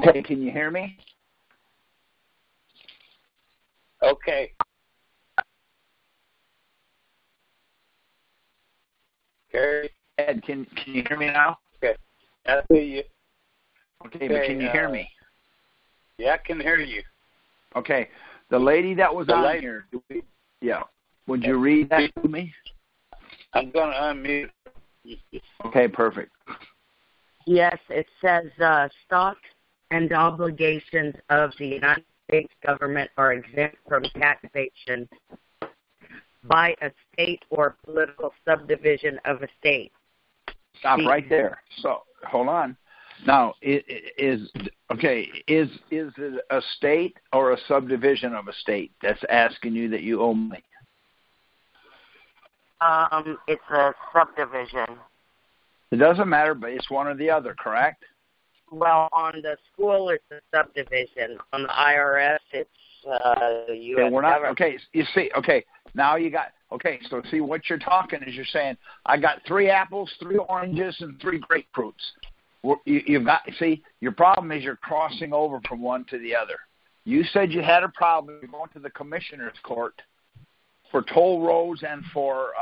Okay, can you hear me? Okay. Gary? Ed, can you hear me now? Okay. I see you. Okay, but can you hear me? Yeah, I can hear you. Okay. The lady that was on here, yeah. Would you read that to me? I'm going to unmute. Okay, perfect. Yes, it says stocks and obligations of the United States government are exempt from taxation by a state or political subdivision of a state. Stop right there. So, hold on. Now, is it a state or a subdivision of a state that's asking you that you owe money? It's a subdivision. It doesn't matter, but it's one or the other, correct? Well, on the school, it's a subdivision. On the IRS, it's U.S. government. Okay, you see, okay, now you got, okay, so see what you're talking is you're saying, I got 3 apples, 3 oranges, and 3 grapefruits. You've got, see, your problem is you're crossing over from one to the other. You said you had a problem. You're going to the commissioner's court for toll roads and for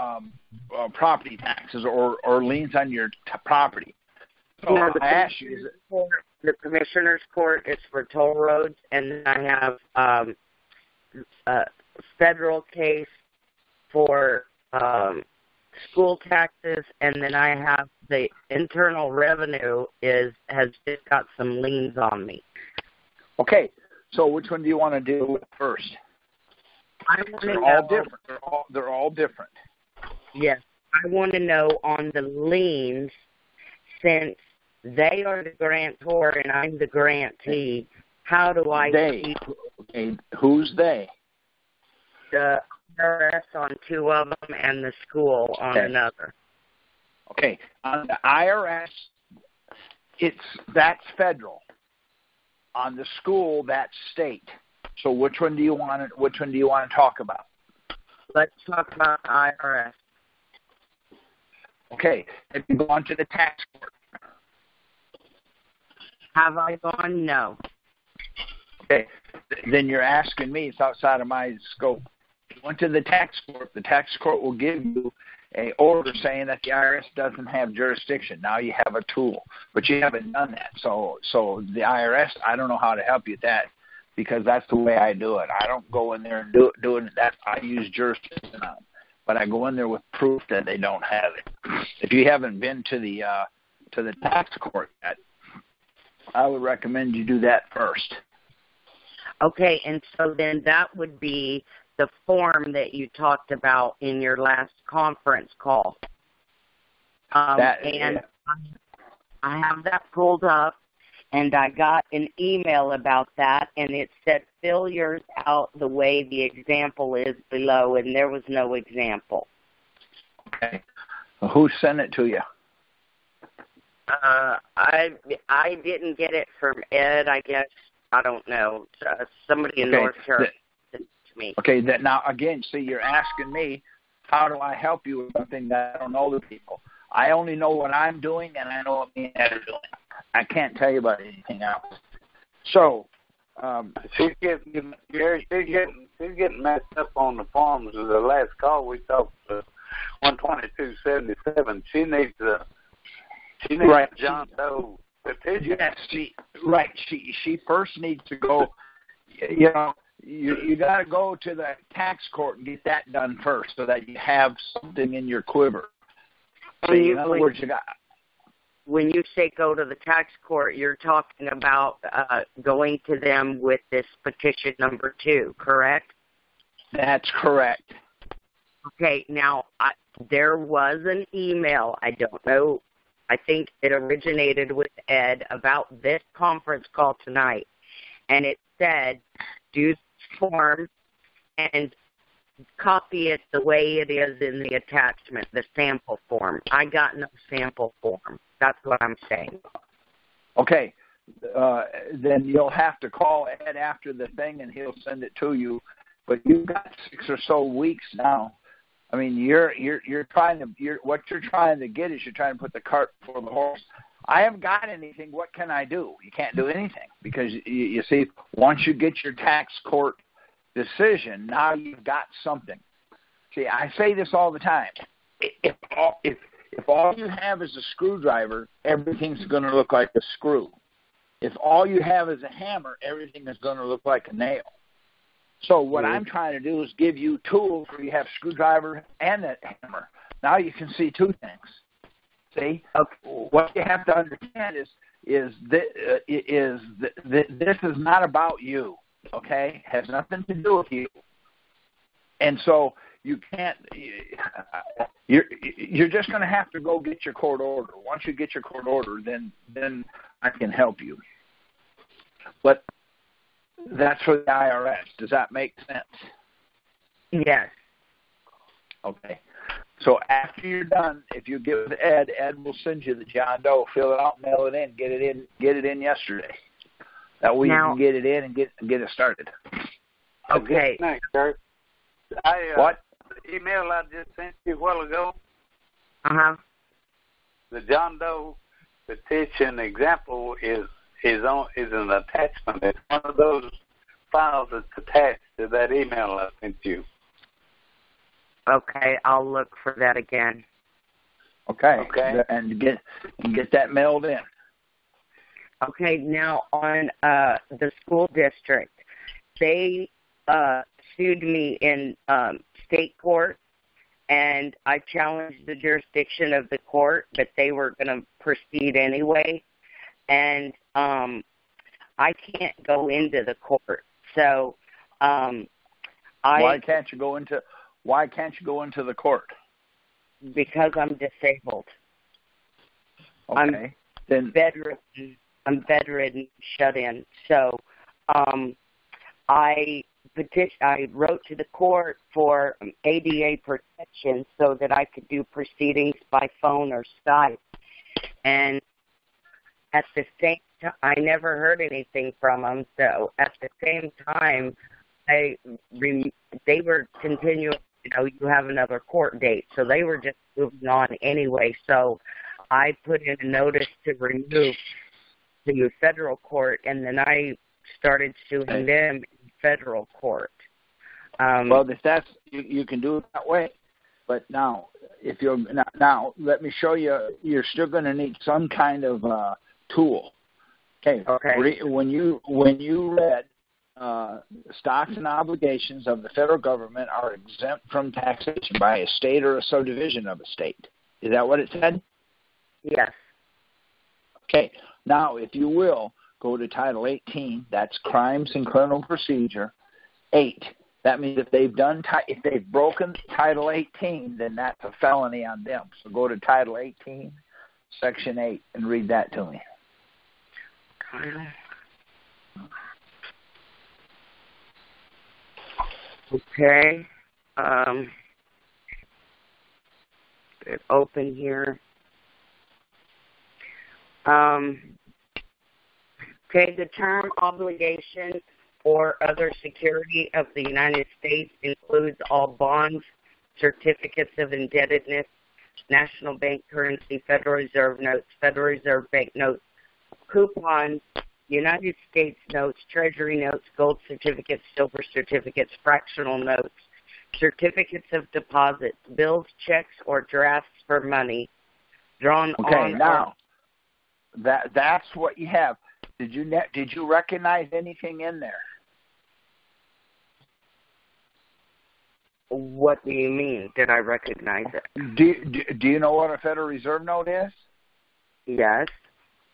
property taxes or liens on your property. So no, I asked you, the commissioner's court is for toll roads, and then I have a federal case for school taxes, and then I have the Internal Revenue has just got some liens on me. Okay, so which one do you want to deal with first? They're all different. They're all different. Yes, I want to know on the liens, since they are the grantor and I'm the grantee, how do I keep... Okay, who's they? The IRS on 2 of them and the school on another. Okay, on the IRS, that's federal. On the school, that's state. So which one do you want to talk about? Let's talk about the IRS. Okay, have you gone to the tax court? Have I gone? No. Okay, then you're asking me. It's outside of my scope. If you went to the tax court will give you an order saying that the IRS doesn't have jurisdiction. Now you have a tool, but you haven't done that. So the IRS, I don't know how to help you with that because that's the way I do it. I don't go in there and do it. That I use jurisdiction on them, but I go in there with proof that they don't have it. If you haven't been to the tax court yet, I would recommend you do that first. Okay, and so then that would be the form that you talked about in your last conference call. I have that pulled up, and I got an email about that, and it said, fill yours out the way the example is below, and there was no example. Okay. Well, who sent it to you? I didn't get it from Ed, I guess. I don't know. Somebody in North Carolina sent it to me. Okay, now, again, see, you're asking me, how do I help you with something that I don't know the people? I only know what I'm doing, and I know what me and Ed are doing. I can't tell you about anything else. So, she's getting messed up on the forms. The last call we talked to 122.77. She needs right. John Doe petition. Yes, she first needs to go. You got to go to the tax court and get that done first, so that you have something in your quiver. So in other words, you got. When you say go to the tax court, you're talking about going to them with this petition number 2, correct? That's correct. Okay, now there was an email, I don't know, I think it originated with Ed about this conference call tonight, and it said, do this form and copy it the way it is in the attachment, the sample form. I got no sample form. That's what I'm saying. Okay. Then you'll have to call Ed after the thing, and he'll send it to you. But you've got 6 or so weeks now. I mean, what you're trying to get is you're trying to put the cart before the horse. I haven't got anything. What can I do? You can't do anything because you see, once you get your tax court decision, now you've got something. See, I say this all the time. If all you have is a screwdriver, everything's going to look like a screw. If all you have is a hammer, everything is going to look like a nail. So what I'm trying to do is give you tools where you have screwdriver and a hammer. Now you can see two things. See, what you have to understand is this is not about you. Okay, it has nothing to do with you. And so you can't. You're just going to have to go get your court order. Once you get your court order, then I can help you. But that's for the IRS. Does that make sense? Yes. Okay. So after you're done, if you get with Ed will send you the John Doe. Fill it out, mail it in, get it in yesterday. That way you can get it in and get it started. Okay. Thanks, sir. What? The email I just sent you a while ago. The John Doe petition example is an attachment. It's one of those files that's attached to that email I sent you. Okay, I'll look for that again. Okay. And get that mailed in. Okay, now on the school district, they sued me in state court, and I challenged the jurisdiction of the court, but they were going to proceed anyway, and I can't go into the court. So why can't you go into the court? Because I'm disabled. Okay. I'm bedridden, shut in. So I wrote to the court for ADA protection so that I could do proceedings by phone or Skype. And at the same time, I never heard anything from them. So at the same time, they were continuing, you have another court date. So they were just moving on anyway. So I put in a notice to remove to federal court, and then I started suing them in federal court. Well, if that's you can do it that way. But now, now let me show you. You're still going to need some kind of tool. Okay. When you read stocks and obligations of the federal government are exempt from taxation by a state or a subdivision of a state. Is that what it said? Yes. Okay. Now, if you will, go to Title 18. That's Crimes and Criminal Procedure 8. That means if they've broken Title 18, then that's a felony on them. So go to Title 18, Section 8, and read that to me. Okay. Get open here. Okay, the term obligation or other security of the United States includes all bonds, certificates of indebtedness, national bank currency, Federal Reserve notes, Federal Reserve bank notes, coupons, United States notes, Treasury notes, gold certificates, silver certificates, fractional notes, certificates of deposit, bills, checks, or drafts for money drawn on. Okay, now that's what you have. Did you recognize anything in there? What do you mean? Did I recognize it? Do you know what a Federal Reserve note is? Yes.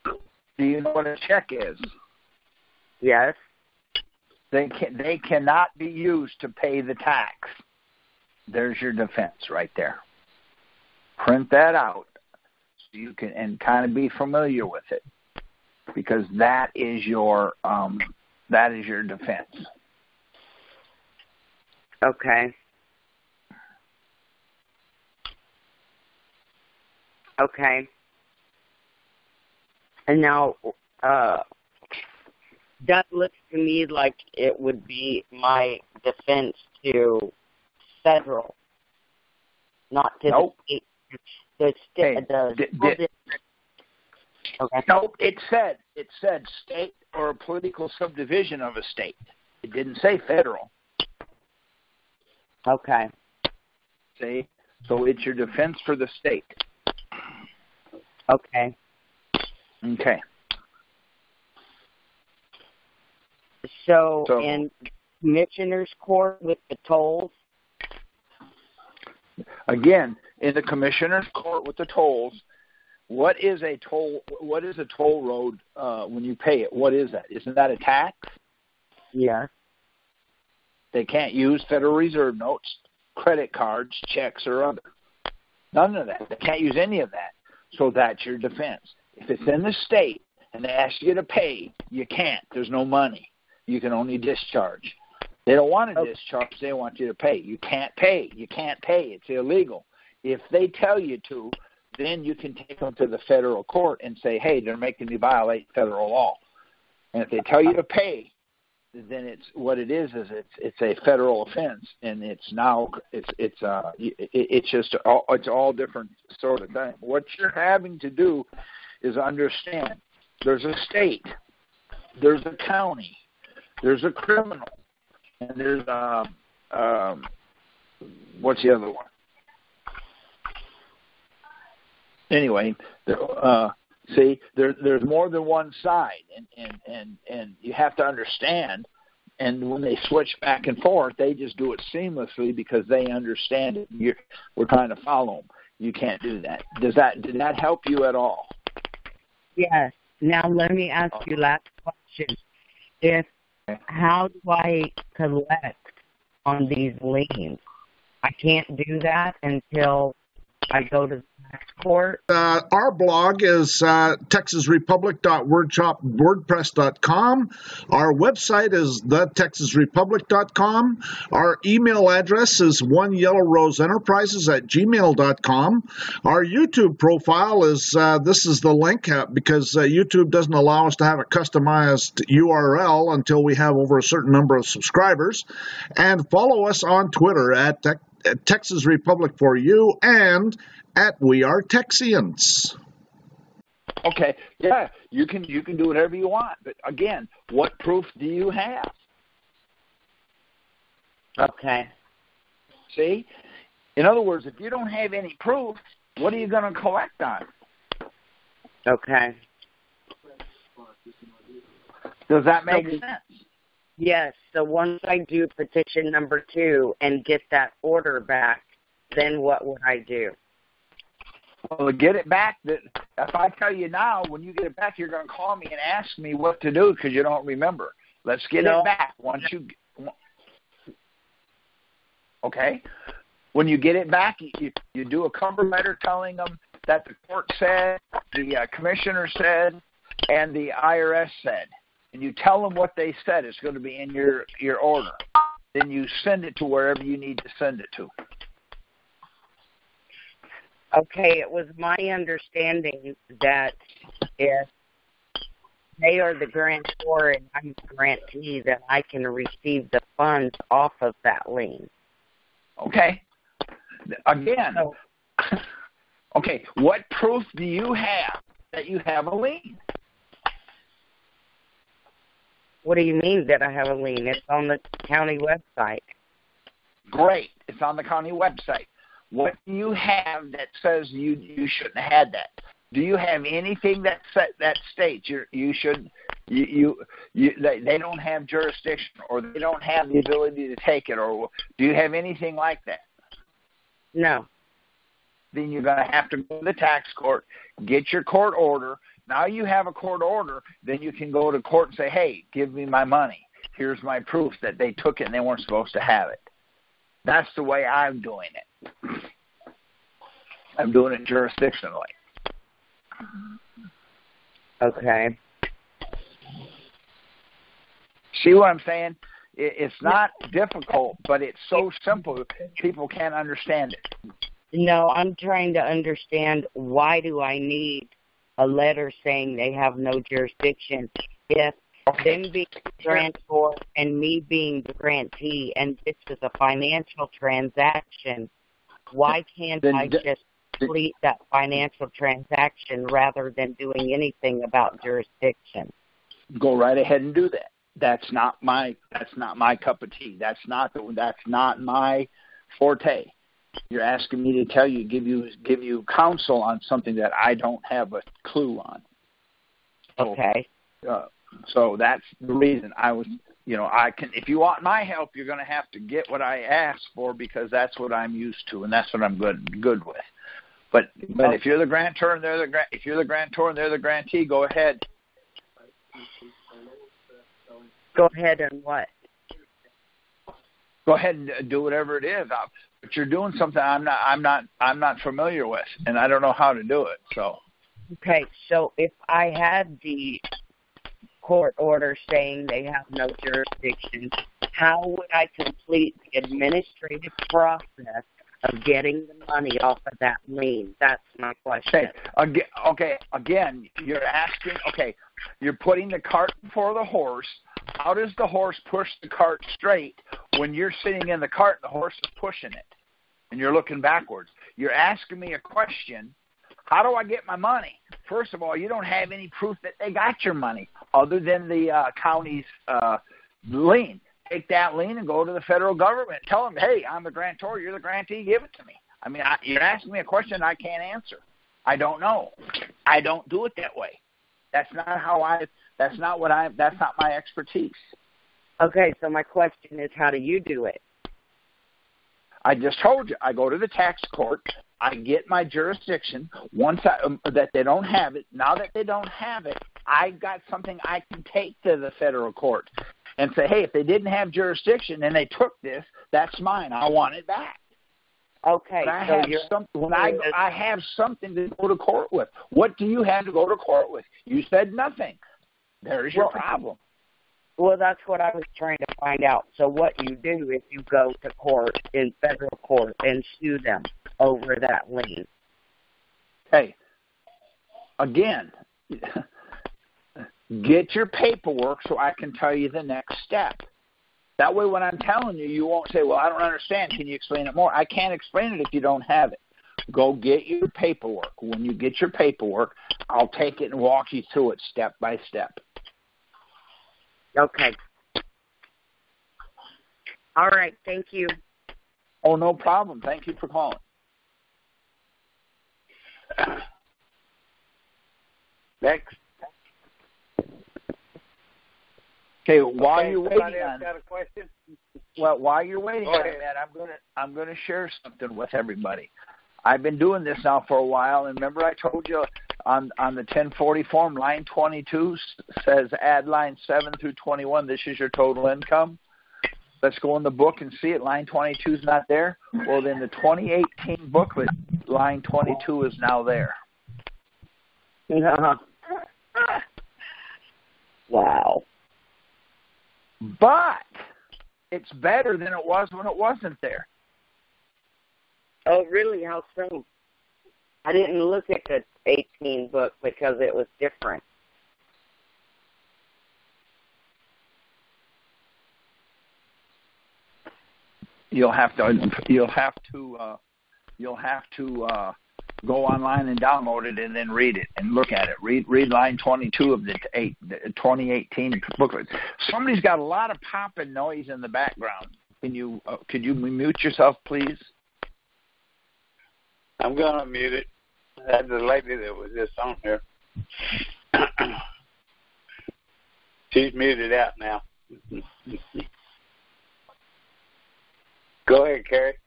Do you know what a check is? Yes. They cannot be used to pay the tax. There's your defense right there. Print that out so you can and kind of be familiar with it, because that is your defense. Okay. Okay. And now, that looks to me like it would be my defense to federal, not to nope. the state. Okay. Nope, it said state or a political subdivision of a state. It didn't say federal. Okay. See? So it's your defense for the state. Okay. Okay. So in commissioner's court with the tolls? Again, in the commissioner's court with the tolls, what is a toll road when you pay it? What is that? Isn't that a tax? Yes. They can't use Federal Reserve notes, credit cards, checks, or other. None of that. They can't use any of that. So that's your defense. If it's in the state and they ask you to pay, you can't. There's no money. You can only discharge. They don't want to discharge. They want you to pay. You can't pay. You can't pay. It's illegal. If they tell you to, then you can take them to the federal court and say, hey, they're making me violate federal law. And if they tell you to pay, then it's what it is it's a federal offense, and it's all different sort of thing. What you're having to do is understand there's a state, there's a county, there's a criminal, and there's what's the other one? Anyway, see, there's more than one side, and you have to understand. And when they switch back and forth, they just do it seamlessly because they understand it. We're trying to follow them. You can't do that. Did that help you at all? Yes. Now let me ask you last question. How do I collect on these liens? I can't do that until I go to the tax court. Our blog is texasrepublic.wordpress.com. Our website is thetexasrepublic.com. Our email address is oneyellowroseenterprises@gmail.com. Our YouTube profile is, this is the link, because YouTube doesn't allow us to have a customized URL until we have over a certain number of subscribers. And follow us on Twitter at Texas Republic for You and at We Are Texians. Okay, yeah, you can do whatever you want, but again, what proof do you have? Okay. See, in other words, if you don't have any proof, what are you going to collect on? Okay. Does that make sense? Yes. So once I do petition number 2 and get that order back, then what would I do? Well, to get it back, if I tell you now, when you get it back, you're going to call me and ask me what to do because you don't remember. Let's get it back. Okay? When you get it back, you do a cover letter telling them that the court said, the commissioner said, and the IRS said. And you tell them what they said. It's going to be in your order. Then you send it to wherever you need to send it to. Okay, it was my understanding that if they are the grantor and I'm the grantee, that I can receive the funds off of that lien. Okay. Again, okay, what proof do you have that you have a lien? What do you mean that I have a lien? It's on the county website. Great. It's on the county website. What do you have that says you shouldn't have had that? Do you have anything that states they don't have jurisdiction or they don't have the ability to take it, or do you have anything like that? No. Then you're going to have to go to the tax court, get your court order. Now you have a court order, then you can go to court and say, hey, give me my money. Here's my proof that they took it and they weren't supposed to have it. That's the way I'm doing it. I'm doing it jurisdictionally. Okay. See what I'm saying? It's not difficult, but it's so simple people can't understand it. No, I'm trying to understand, why do I need a letter saying they have no jurisdiction if them being the grantor and me being the grantee and this is a financial transaction? Why can't I just complete that financial transaction rather than doing anything about jurisdiction. Go right ahead and do that. That's not my cup of tea. That's not my forte. You're asking me to give you counsel on something that I don't have a clue on. So, okay. So that's the reason I was. If you want my help, you're going to have to get what I asked for, because that's what I'm used to and that's what I'm good with. But if you're the grantor and they're the grantee, go ahead. Go ahead and what? Go ahead and do whatever it is. But you're doing something I'm not familiar with, and I don't know how to do it. So. Okay, so if I had the court order saying they have no jurisdiction, how would I complete the administrative process of getting the money off of that lien? That's my question. Okay. Again, you're asking. Okay, you're putting the cart before the horse. How does the horse push the cart straight when you're sitting in the cart and the horse is pushing it, and you're looking backwards? You're asking me a question. How do I get my money? First of all, you don't have any proof that they got your money other than the county's lien. Take that lien and go to the federal government. Tell them, hey, I'm the grantor, you're the grantee, give it to me. I mean, you're asking me a question I can't answer. I don't know. I don't do it that way. That's not my expertise. Okay, so my question is, how do you do it? I just told you. I go to the tax court. I get my jurisdiction. Once that they don't have it, now that they don't have it, I got something I can take to the federal court and say, hey, if they didn't have jurisdiction and they took this, that's mine. I want it back. Okay. But I have something to go to court with. What do you have to go to court with? You said nothing. There's your problem. Well, that's what I was trying to find out. So what you do is you go to court, in federal court, and sue them over that lien. Hey, again, get your paperwork so I can tell you the next step. That way when I'm telling you, you won't say, well, I don't understand. Can you explain it more? I can't explain it if you don't have it. Go get your paperwork. When you get your paperwork, I'll take it and walk you through it step by step. Okay. All right. Thank you. Oh, no problem. Thank you for calling. Next. Okay, while you're waiting on, got a question? Well, while you're waiting on that, I'm gonna share something with everybody. I've been doing this now for a while, and remember I told you on the 1040 form, line 22 says add line 7 through 21. This is your total income. Let's go in the book and see it. Line 22 is not there. Well, then the 2018 booklet, line 22 is now there. Wow. But it's better than it was when it wasn't there. Oh, really? How so? I didn't look at the 18 book because it was different. You'll have to go online and download it and then read it and look at it. Read line 22 of the 2018 booklet. Somebody's got a lot of popping noise in the background. Could you mute yourself, please? I'm going to mute it. That's the lady that was just on here. She's muted out now. Go ahead, Carrie.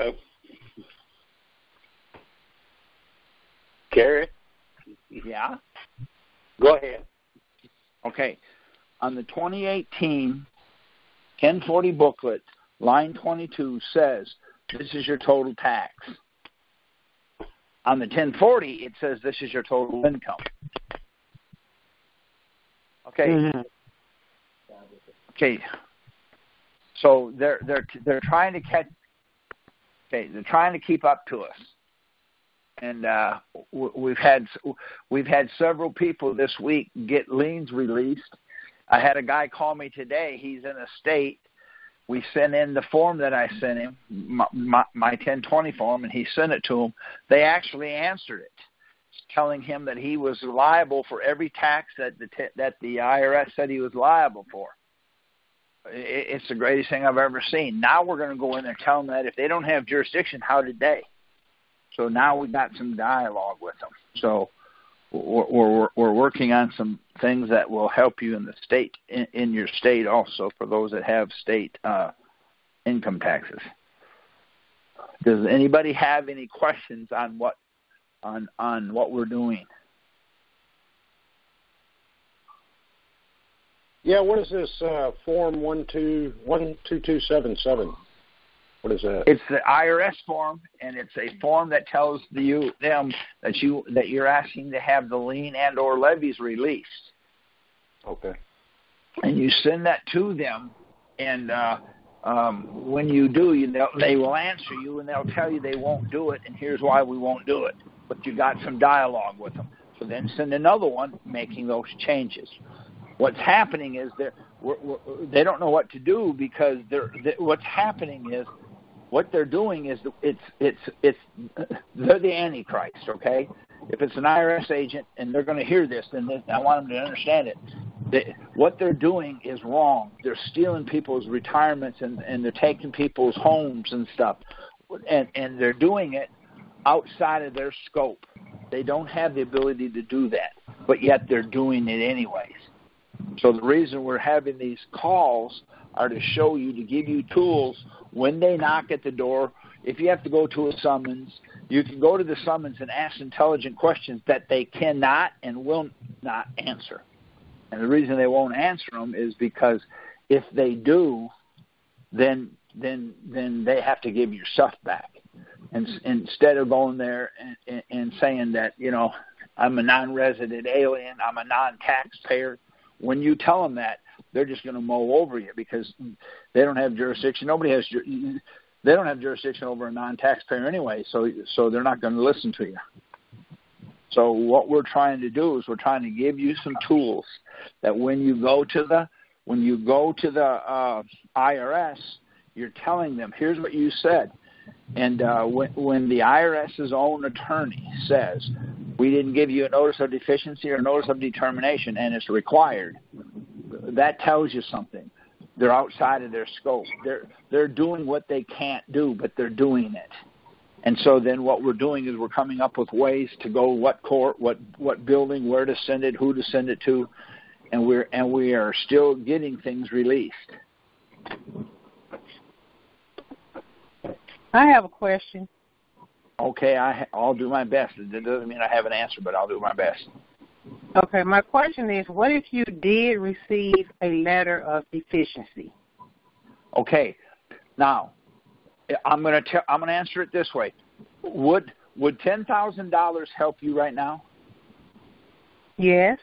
Oh. Carrie? Yeah? Go ahead. Okay. On the 2018 1040 booklet, line 22 says, this is your total tax. On the 1040, it says this is your total income. Okay. Mm-hmm. Okay. So they're trying to catch. Okay, they're trying to keep up to us, and we've had several people this week get liens released. I had a guy call me today. He's in a state We sent in the form that I sent him, my 1020 form, and he sent it to them. They actually answered it, telling him that he was liable for every tax that the IRS said he was liable for. It's the greatest thing I've ever seen. Now we're going to go in there and tell them that if they don't have jurisdiction, how did they? So now we've got some dialogue with them. So we're working on some things that will help you in the state, in your state also, for those that have state income taxes. Does anybody have any questions on what we're doing? Yeah, what is this Form 12277? What is that? It's the IRS form, and it's a form that tells them that you're asking to have the lien and or levies released. Okay. And you send that to them, and when you do, they will answer you, and they'll tell you they won't do it, and here's why we won't do it. But you got some dialogue with them. So then send another one making those changes. What's happening is they don't know what to do, because what's happening is what they're doing is they're the Antichrist, okay? If it's an IRS agent and they're going to hear this, then I want them to understand it. What they're doing is wrong. They're stealing people's retirements and they're taking people's homes and stuff, and they're doing it outside of their scope. They don't have the ability to do that, but yet they're doing it anyways. So the reason we're having these calls are to show you, to give you tools when they knock at the door. If you have to go to a summons, you can go to the summons and ask intelligent questions that they cannot and will not answer. And the reason they won't answer them is because if they do, then they have to give your stuff back. And instead of going there and saying that, I'm a non-resident alien, I'm a non-taxpayer, when you tell them that, they're just going to mow over you because they don't have jurisdiction. They don't have jurisdiction over a non-taxpayer anyway, so they're not going to listen to you. So what we're trying to do is we're trying to give you some tools that when you go to the IRS, you're telling them, here's what you said. And when the IRS's own attorney says, we didn't give you a notice of deficiency or notice of determination, and it's required, that tells you something. They're outside of their scope. They're doing what they can't do, but they're doing it. And so then what we're doing is we're coming up with ways to go what court, what building, where to send it, who to send it to, and we are still getting things released. I have a question. Okay, I'll do my best. It doesn't mean I have an answer, but I'll do my best. Okay, my question is, what if you did receive a letter of deficiency? Okay, now I'm going to answer it this way. Would $10,000 help you right now? Yes.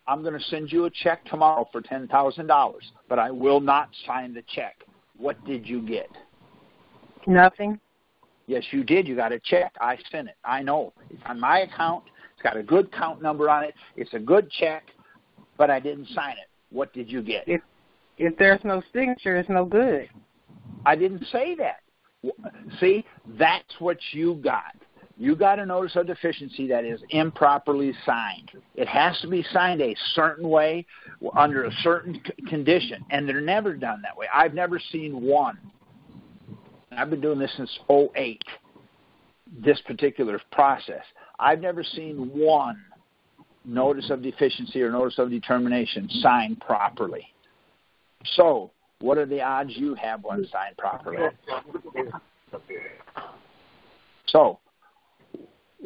I'm going to send you a check tomorrow for $10,000, but I will not sign the check. What did you get? Nothing. Yes, you did. You got a check. I sent it. I know. It's on my account. It's got a good count number on it. It's a good check, but I didn't sign it. What did you get? If there's no signature, it's no good. I didn't say that. See, that's what you got. You got a notice of deficiency that is improperly signed. It has to be signed a certain way under a certain condition, and they're never done that way. I've never seen one. I've been doing this since 2008, this particular process. I've never seen one notice of deficiency or notice of determination signed properly. So what are the odds you have one signed properly? So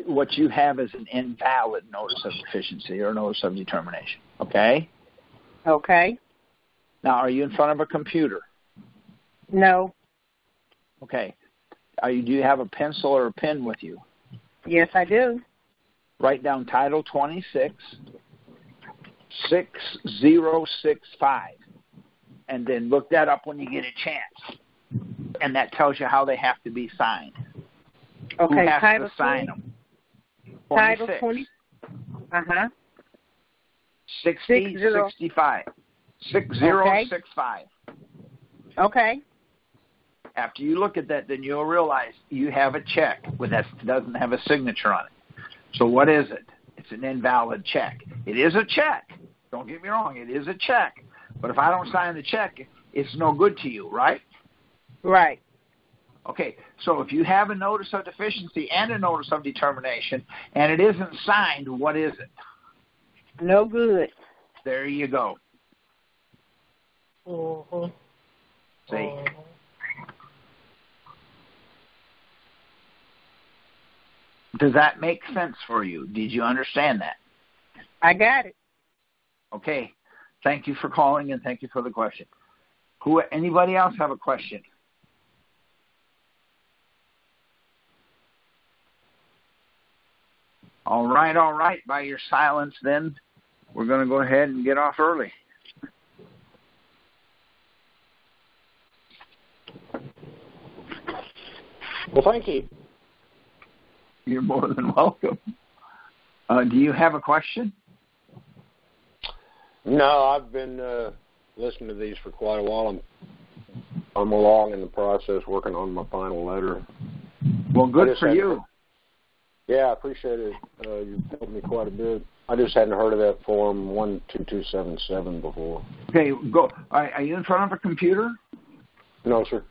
what you have is an invalid notice of deficiency or notice of determination, okay? Okay. Now, are you in front of a computer? No. Okay. Do you have a pencil or a pen with you? Yes, I do. Write down Title 26, 6065, and then look that up when you get a chance. And that tells you how they have to be signed. Okay, who has Title to sign them? Title 20. 6065. 6065. Okay. After you look at that, then you'll realize you have a check that doesn't have a signature on it. So what is it? It's an invalid check. It is a check. Don't get me wrong. It is a check. But if I don't sign the check, it's no good to you, right? Right. Okay. So if you have a notice of deficiency and a notice of determination, and it isn't signed, what is it? No good. There you go. Mm-hmm. See? Does that make sense for you? Did you understand that? I got it. Okay. Thank you for calling and thank you for the question. Anybody else have a question? All right. By your silence, then, we're going to go ahead and get off early. Well, thank you. You're more than welcome. Do you have a question? No, I've been listening to these for quite a while. I'm along in the process working on my final letter. Well, good for you. Yeah, I appreciate it. You've helped me quite a bit. I just hadn't heard of that form 12277 before. Okay, go. Are you in front of a computer? No, sir.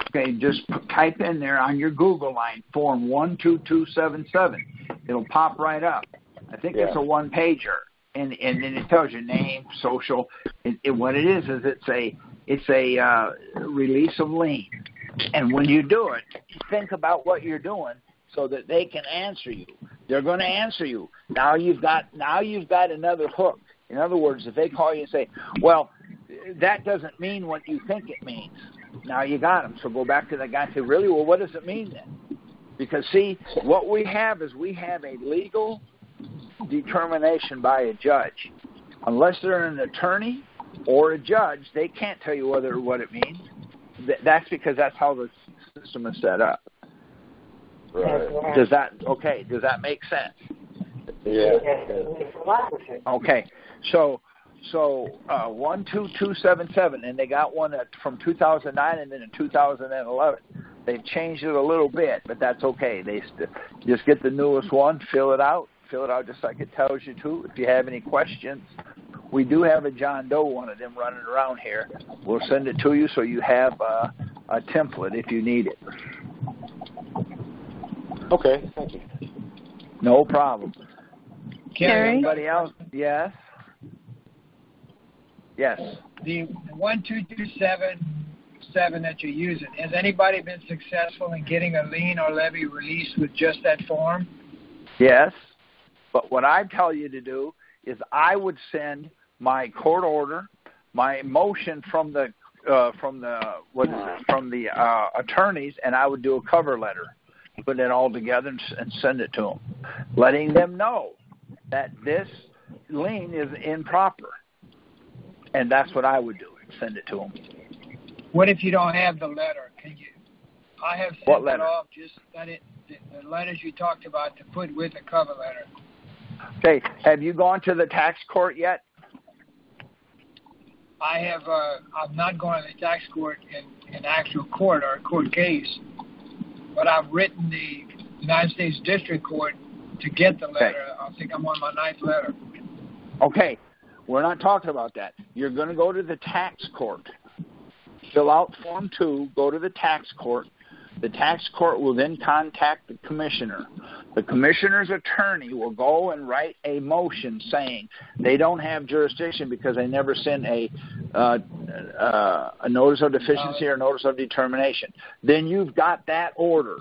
Okay, just type in there on your Google line, form 12277. It'll pop right up. I think it's a one-pager, and then it tells you name, social. What it is it's a release of lien. And when you do it, think about what you're doing so that they can answer you. They're going to answer you. Now you've got another hook. In other words, if they call you and say, "Well, that doesn't mean what you think it means," now you got them. So go back to the guy and say, "Really? Well, what does it mean then?" Because see, what we have is we have a legal determination by a judge. Unless they're an attorney or a judge, they can't tell you what it means. That's because that's how the system is set up. Right. Does that make sense? Yeah. Okay. So 12277, and they got one from 2009 and then in 2011. They've changed it a little bit, but that's okay. They just get the newest one, fill it out just like it tells you to. If you have any questions, we do have a John Doe one of them running around here. We'll send it to you so you have a template if you need it. Okay, thank you. No problem. Gary? Anybody else? Yes. Yes. The 12277 that you're using, has anybody been successful in getting a lien or levy released with just that form? Yes. But what I tell you to do is I would send my court order, my motion from the attorneys, and I would do a cover letter, put it all together and send it to them, letting them know that this lien is improper. And that's what I would do, send it to them. What if you don't have the letter? Can you? I have sent it off, just that the letters you talked about to put with a cover letter. Okay. Have you gone to the tax court yet? I have. I'm not going to the tax court in actual court or a court case, but I've written the United States District Court to get the letter. Okay. I think I'm on my 9th letter. Okay. We're not talking about that. You're going to go to the tax court. Fill out Form 2, go to the tax court. The tax court will then contact the commissioner. The commissioner's attorney will go and write a motion saying they don't have jurisdiction because they never sent a notice of deficiency or notice of determination. Then you've got that order.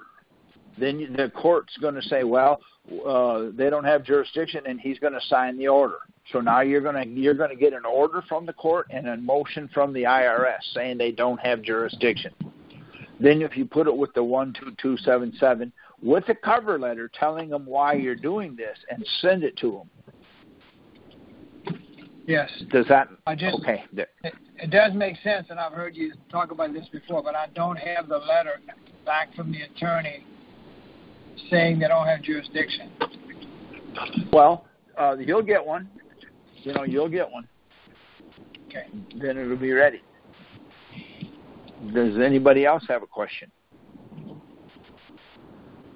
Then the court's going to say, well, they don't have jurisdiction, and he's going to sign the order. So now you're going to get an order from the court and a motion from the IRS saying they don't have jurisdiction. Then if you put it with the 12277 with a cover letter telling them why you're doing this and send it to them. Yes. Does that? Okay. It does make sense, and I've heard you talk about this before, but I don't have the letter back from the attorney saying they don't have jurisdiction. Well, you'll get one. You'll get one. Okay. Then it'll be ready. Does anybody else have a question?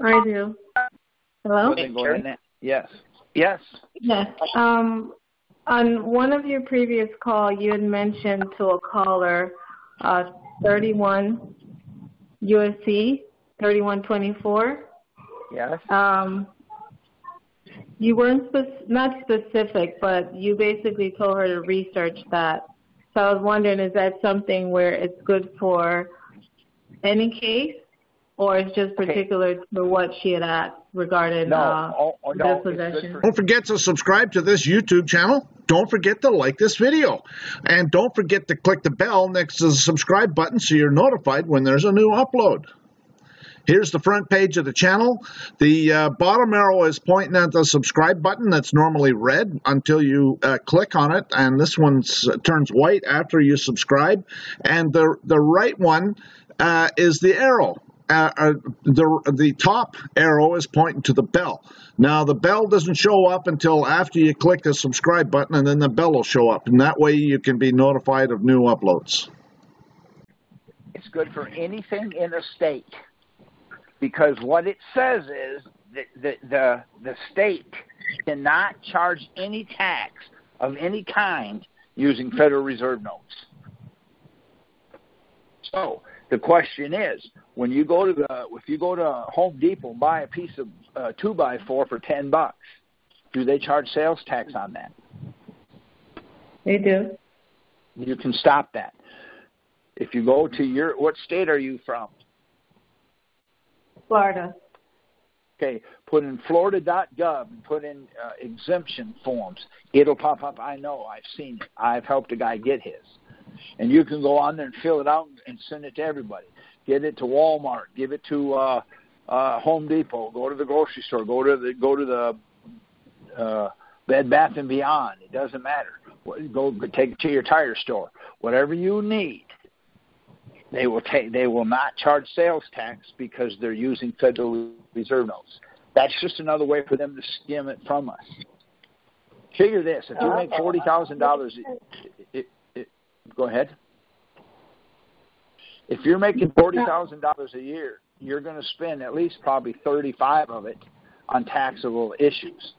I do. Hello? Go ahead. Yes. Yes. Yes. On one of your previous calls, you had mentioned to a caller 31 USC 3124. Yes. You weren't not specific, but you basically told her to research that. So I was wondering, is that something where it's good for any case, or it's just particular to what she had asked regarding the possession? Don't forget to subscribe to this YouTube channel. Don't forget to like this video. And don't forget to click the bell next to the subscribe button so you're notified when there's a new upload. Here's the front page of the channel. The bottom arrow is pointing at the subscribe button that's normally red until you click on it, and this one turns white after you subscribe. And the right one is the arrow. The top arrow is pointing to the bell. Now, the bell doesn't show up until after you click the subscribe button, and then the bell will show up. And that way you can be notified of new uploads. It's good for anything in a state. Because what it says is that the state cannot charge any tax of any kind using Federal Reserve notes. So the question is, when you go to if you go to Home Depot and buy a piece of 2x4 for $10, do they charge sales tax on that? They do. You can stop that. If you go to what state are you from? Florida. Okay, put in florida.gov and put in exemption forms. It'll pop up. I know. I've seen it. I've helped a guy get his. And you can go on there and fill it out and send it to everybody. Get it to Walmart. Give it to Home Depot. Go to the grocery store. Go to the Bed Bath & Beyond. It doesn't matter. Go take it to your tire store. Whatever you need. They will not charge sales tax because they're using Federal Reserve notes. That's just another way for them to skim it from us. Figure this: if you make $40,000, go ahead. If you're making $40,000 a year, you're going to spend at least probably 35 of it on taxable issues.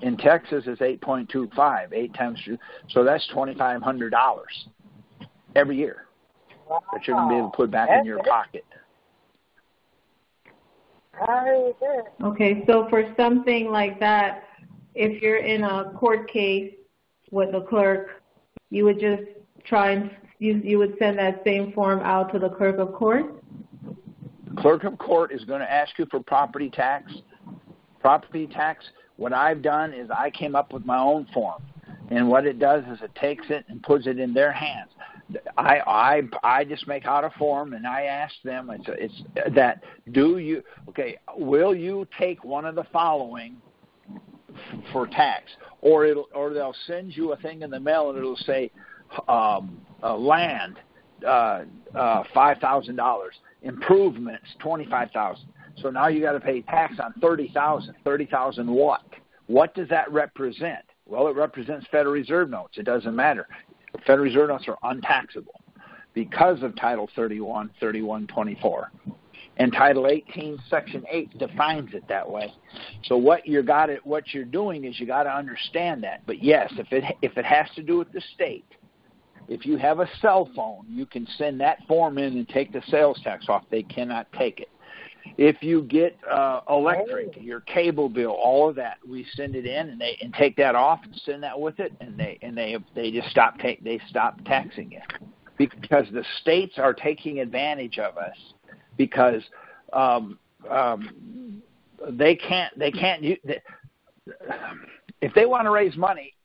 In Texas, it's 8.25, 8 times 2, so that's $2,500 every year that you're going to be able to put back in your pocket. Okay, so for something like that, if you're in a court case with a clerk, you would just try and you would send that same form out to the clerk of court? Clerk of court is going to ask you for property tax. Property tax, what I've done is I came up with my own form. And what it does is it takes it and puts it in their hands. I just make out a form and I ask them, will you take one of the following for tax? Or they'll send you a thing in the mail and it'll say land, $5,000, improvements, $25,000. So now you got to pay tax on $30,000. $30,000 what? What does that represent? Well, it represents Federal Reserve notes. It doesn't matter. Federal Reserve notes are untaxable because of Title 31, 3124. And Title 18, Section 8 defines it that way. So what you're doing is you got to understand that. But yes, if it has to do with the state, if you have a cell phone, you can send that form in and take the sales tax off. They cannot take it. If you get electric, your cable bill, all of that, we send it in and take that off and send that with it, and they just stop taxing it because the states are taking advantage of us because they can't if they want to raise money,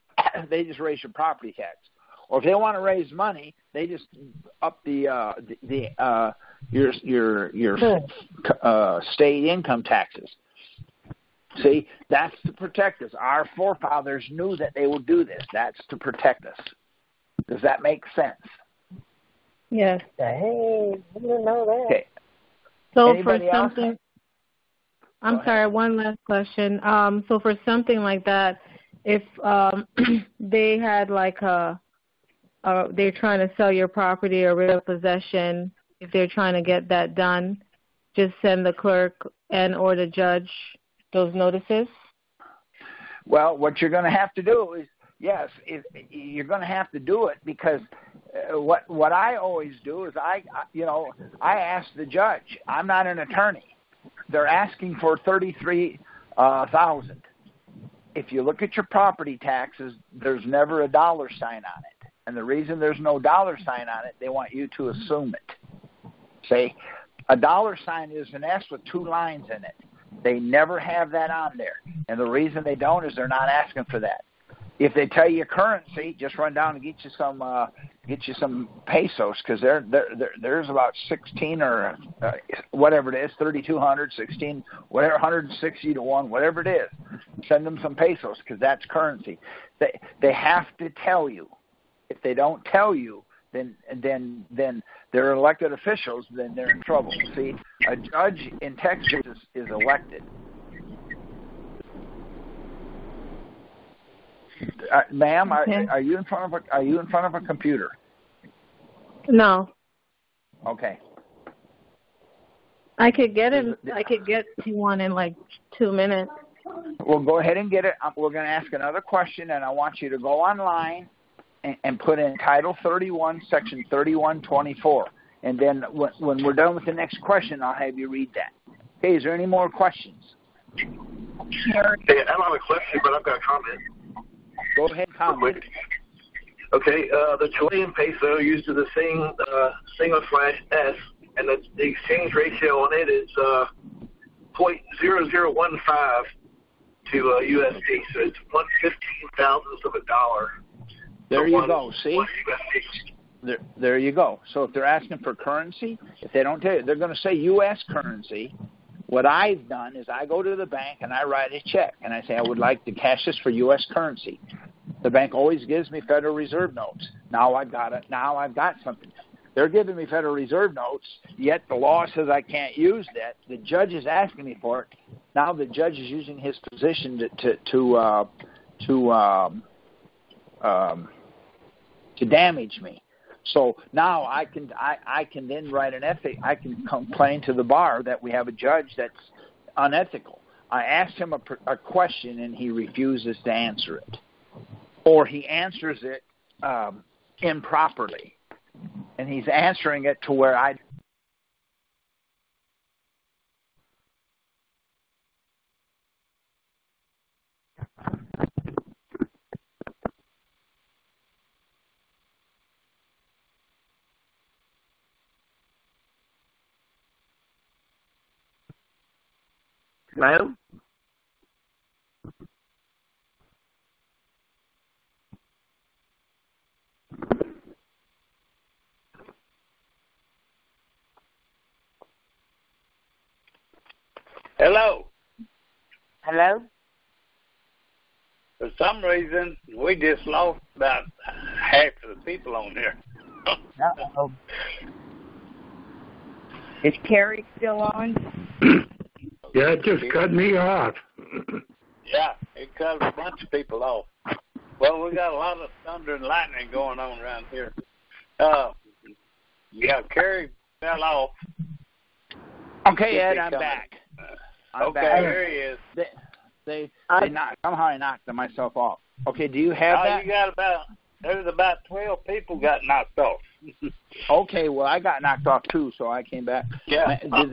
they just raise your property tax, or if they want to raise money, they just up your state income taxes. See, that's to protect us. Our forefathers knew that they would do this. That's to protect us. Does that make sense? Yes. Hey, I didn't know that. Okay. So Anybody for something, else? I'm sorry, one last question. So for something like that, if they had like they're trying to sell your property or rid of possession, if they're trying to get that done, just send the clerk and or the judge those notices? Well, what you're going to have to do is, yes, you're going to have to do it because what I always do is I ask the judge. I'm not an attorney. They're asking for $33,000. If you look at your property taxes, there's never a dollar sign on it. And the reason there's no dollar sign on it, they want you to assume it. See, a dollar sign is an S with 2 lines in it. They never have that on there. And the reason they don't is they're not asking for that. If they tell you currency, just run down and get you some pesos, because there's about 16 or whatever it is, 3,200, 16, whatever, 160 to 1, whatever it is. Send them some pesos, because that's currency. They have to tell you. If they don't tell you, then they're elected officials. Then they're in trouble. See, a judge in Texas is elected. Ma'am, Okay. are you in front of a computer? No. Okay. I could get to one in like 2 minutes. Well, go ahead and get it. We're going to ask another question, and I want you to go online and put in Title 31, Section 3124. And then when we're done with the next question, I'll have you read that. Okay, is there any more questions? Hey, I don't have a question, but I've got a comment. Go ahead, comment. Okay, the Chilean peso uses the same /S, and the exchange ratio on it is 0.0015 to USD, so it's 1/15,000th of a dollar. There you go. See? There you go. So if they're asking for currency, if they don't tell you, they're going to say U.S. currency. What I've done is I go to the bank and I write a check, and I say I would like to cash this for U.S. currency. The bank always gives me Federal Reserve notes. Now I've got it. Now I've got something. They're giving me Federal Reserve notes, yet the law says I can't use that. The judge is asking me for it. Now the judge is using his position to damage me. So now I can then write an ethic. I can complain to the bar that we have a judge that's unethical. I asked him a question and he refuses to answer it, or he answers it improperly, and he's answering it to where I. Hello? Hello. Hello? For some reason, we just lost about half of the people on here. Uh-oh. Is Carrie still on? Yeah, it just cut me off. Yeah, it cut a bunch of people off. Well, we got a lot of thunder and lightning going on around here. Yeah, Carrie fell off. Okay, Ed, I'm back. I'm back. Here he is. Somehow I knocked myself off. Okay, do you have that? There's about 12 people got knocked off. Okay, well, I got knocked off too, so I came back. Yeah. Did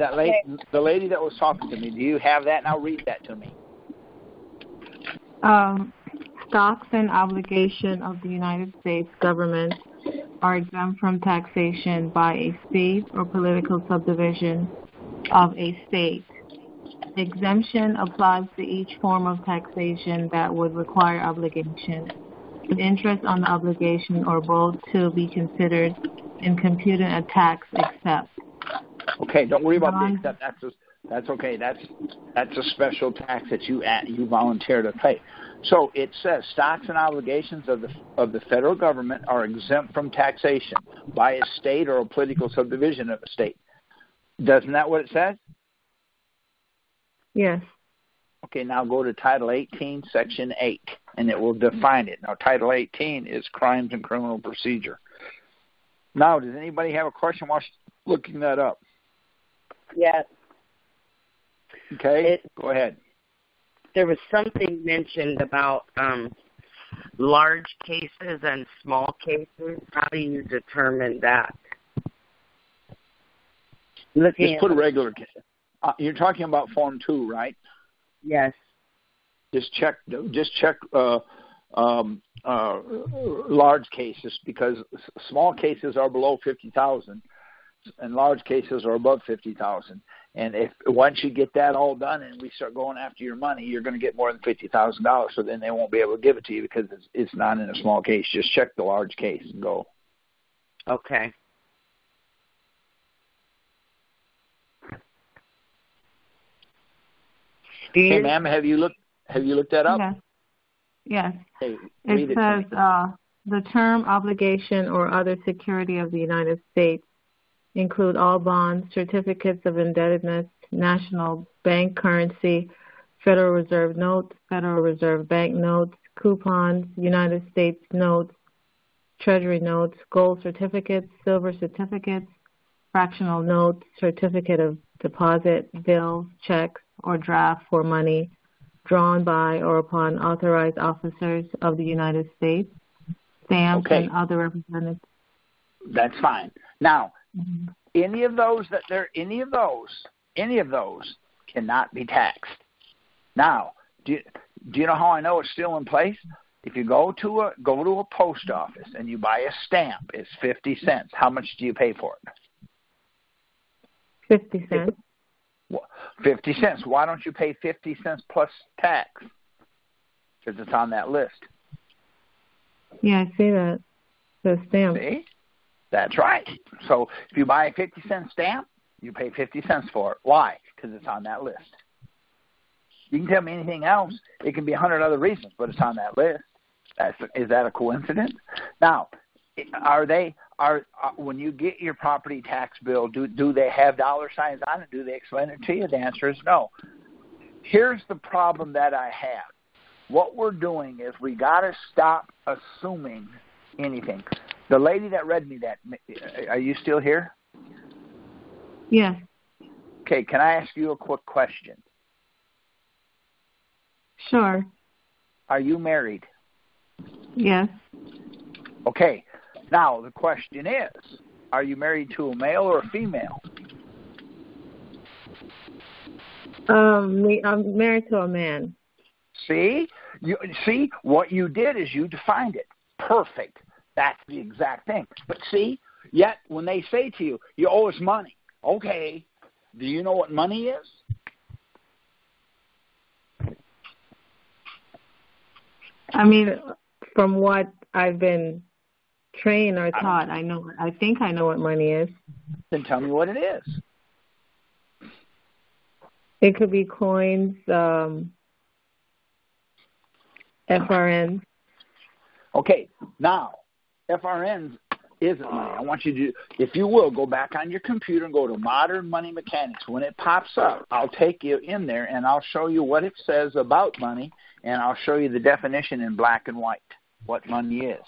the lady that was talking to me, do you have that? Now read that to me. Stocks and obligation of the United States government are exempt from taxation by a state or political subdivision of a state. Exemption applies to each form of taxation that would require obligation, with interest on the obligation or both to be considered in computing a tax except. Okay, don't worry about the except. That's okay. That's a special tax that you volunteer to pay. So it says stocks and obligations of the federal government are exempt from taxation by a state or a political subdivision of a state. Isn't that what it says? Yes. Okay, now go to Title 18, Section 8, and it will define it. Now, Title 18 is Crimes and Criminal Procedure. Now, does anybody have a question looking that up. Yes. Okay, go ahead. There was something mentioned about large cases and small cases. How do you determine that? Just put a regular case. You're talking about Form 2, right? Yes. Just check large cases, because small cases are below 50,000 and large cases are above 50,000. And if once you get that all done and we start going after your money, you're going to get more than $50,000. So then they won't be able to give it to you because it's not in a small case. Just check the large case and go. Okay. Hey, ma'am, have you looked that up? Yes. Yes. Hey, it says the term obligation or other security of the United States include all bonds, certificates of indebtedness, national bank currency, Federal Reserve notes, Federal Reserve bank notes, coupons, United States notes, Treasury notes, gold certificates, silver certificates, fractional notes, certificate of deposit, bills, checks, or draft for money drawn by or upon authorized officers of the United States, stamps, and other representatives. That's fine. Now, any of those cannot be taxed. Now, do you know how I know it's still in place? If you go to a post office and you buy a stamp, it's 50 cents. How much do you pay for it? 50 cents. 50 cents. Why don't you pay 50 cents plus tax? Because it's on that list. Yeah, I see that. The stamp. See? That's right. So if you buy a 50-cent stamp, you pay 50 cents for it. Why? Because it's on that list. You can tell me anything else. It can be 100 other reasons, but it's on that list. Is that a coincidence? Now, when you get your property tax bill, do they have dollar signs on it? Do they explain it to you? The answer is no. Here's the problem that I have. What we're doing is we got to stop assuming anything. The lady that read me that, are you still here? Yes. Okay, can I ask you a quick question? Sure. Are you married? Yes. Okay. Now, the question is, are you married to a male or a female? I'm married to a man. See? What you did is you defined it. Perfect. That's the exact thing. But see, yet when they say to you, you owe us money. Okay. Do you know what money is? I mean, from what I've been trained or taught, I think I know what money is. Then tell me what it is. It could be coins, FRNs. Okay, now, FRNs isn't money. I want you to, if you will, go back on your computer and go to Modern Money Mechanics. When it pops up, I'll take you in there and I'll show you what it says about money, and I'll show you the definition in black and white, what money is.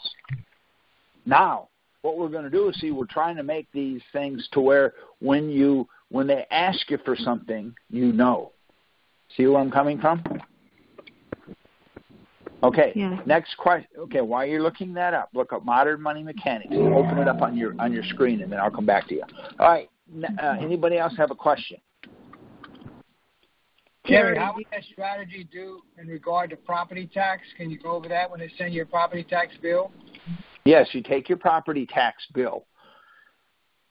Now, what we're going to do is we're trying to make these things to where when they ask you for something, you know. See where I'm coming from? Okay. Yeah. Next question. Okay, while you're looking that up, look up Modern Money Mechanics. Open it up on your screen, and then I'll come back to you. All right. Anybody else have a question? Jerry, how would that strategy do in regard to property tax? Can you go over that when they send you a property tax bill? Yes, you take your property tax bill.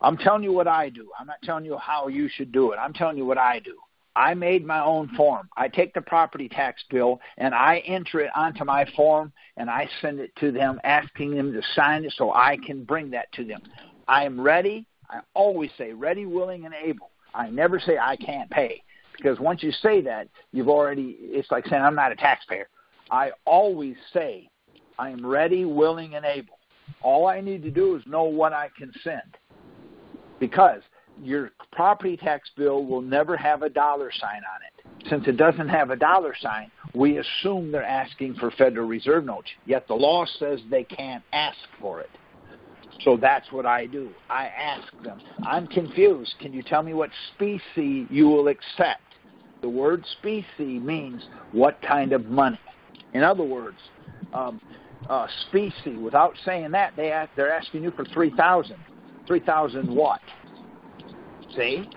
I'm telling you what I do. I'm not telling you how you should do it. I'm telling you what I do. I made my own form. I take the property tax bill, and I enter it onto my form, and I send it to them, asking them to sign it so I can bring that to them. I am ready. I always say ready, willing, and able. I never say I can't pay, because once you say that, it's like saying I'm not a taxpayer. I always say I am ready, willing, and able. All I need to do is know what I can send, because your property tax bill will never have a dollar sign on it. Since it doesn't have a dollar sign, we assume they're asking for Federal Reserve notes, yet the law says they can't ask for it. So that's what I do. I ask them, I'm confused. Can you tell me what specie you will accept? The word specie means what kind of money. In other words, specie, without saying that, they're asking you for $3,000. $3,000 what? See?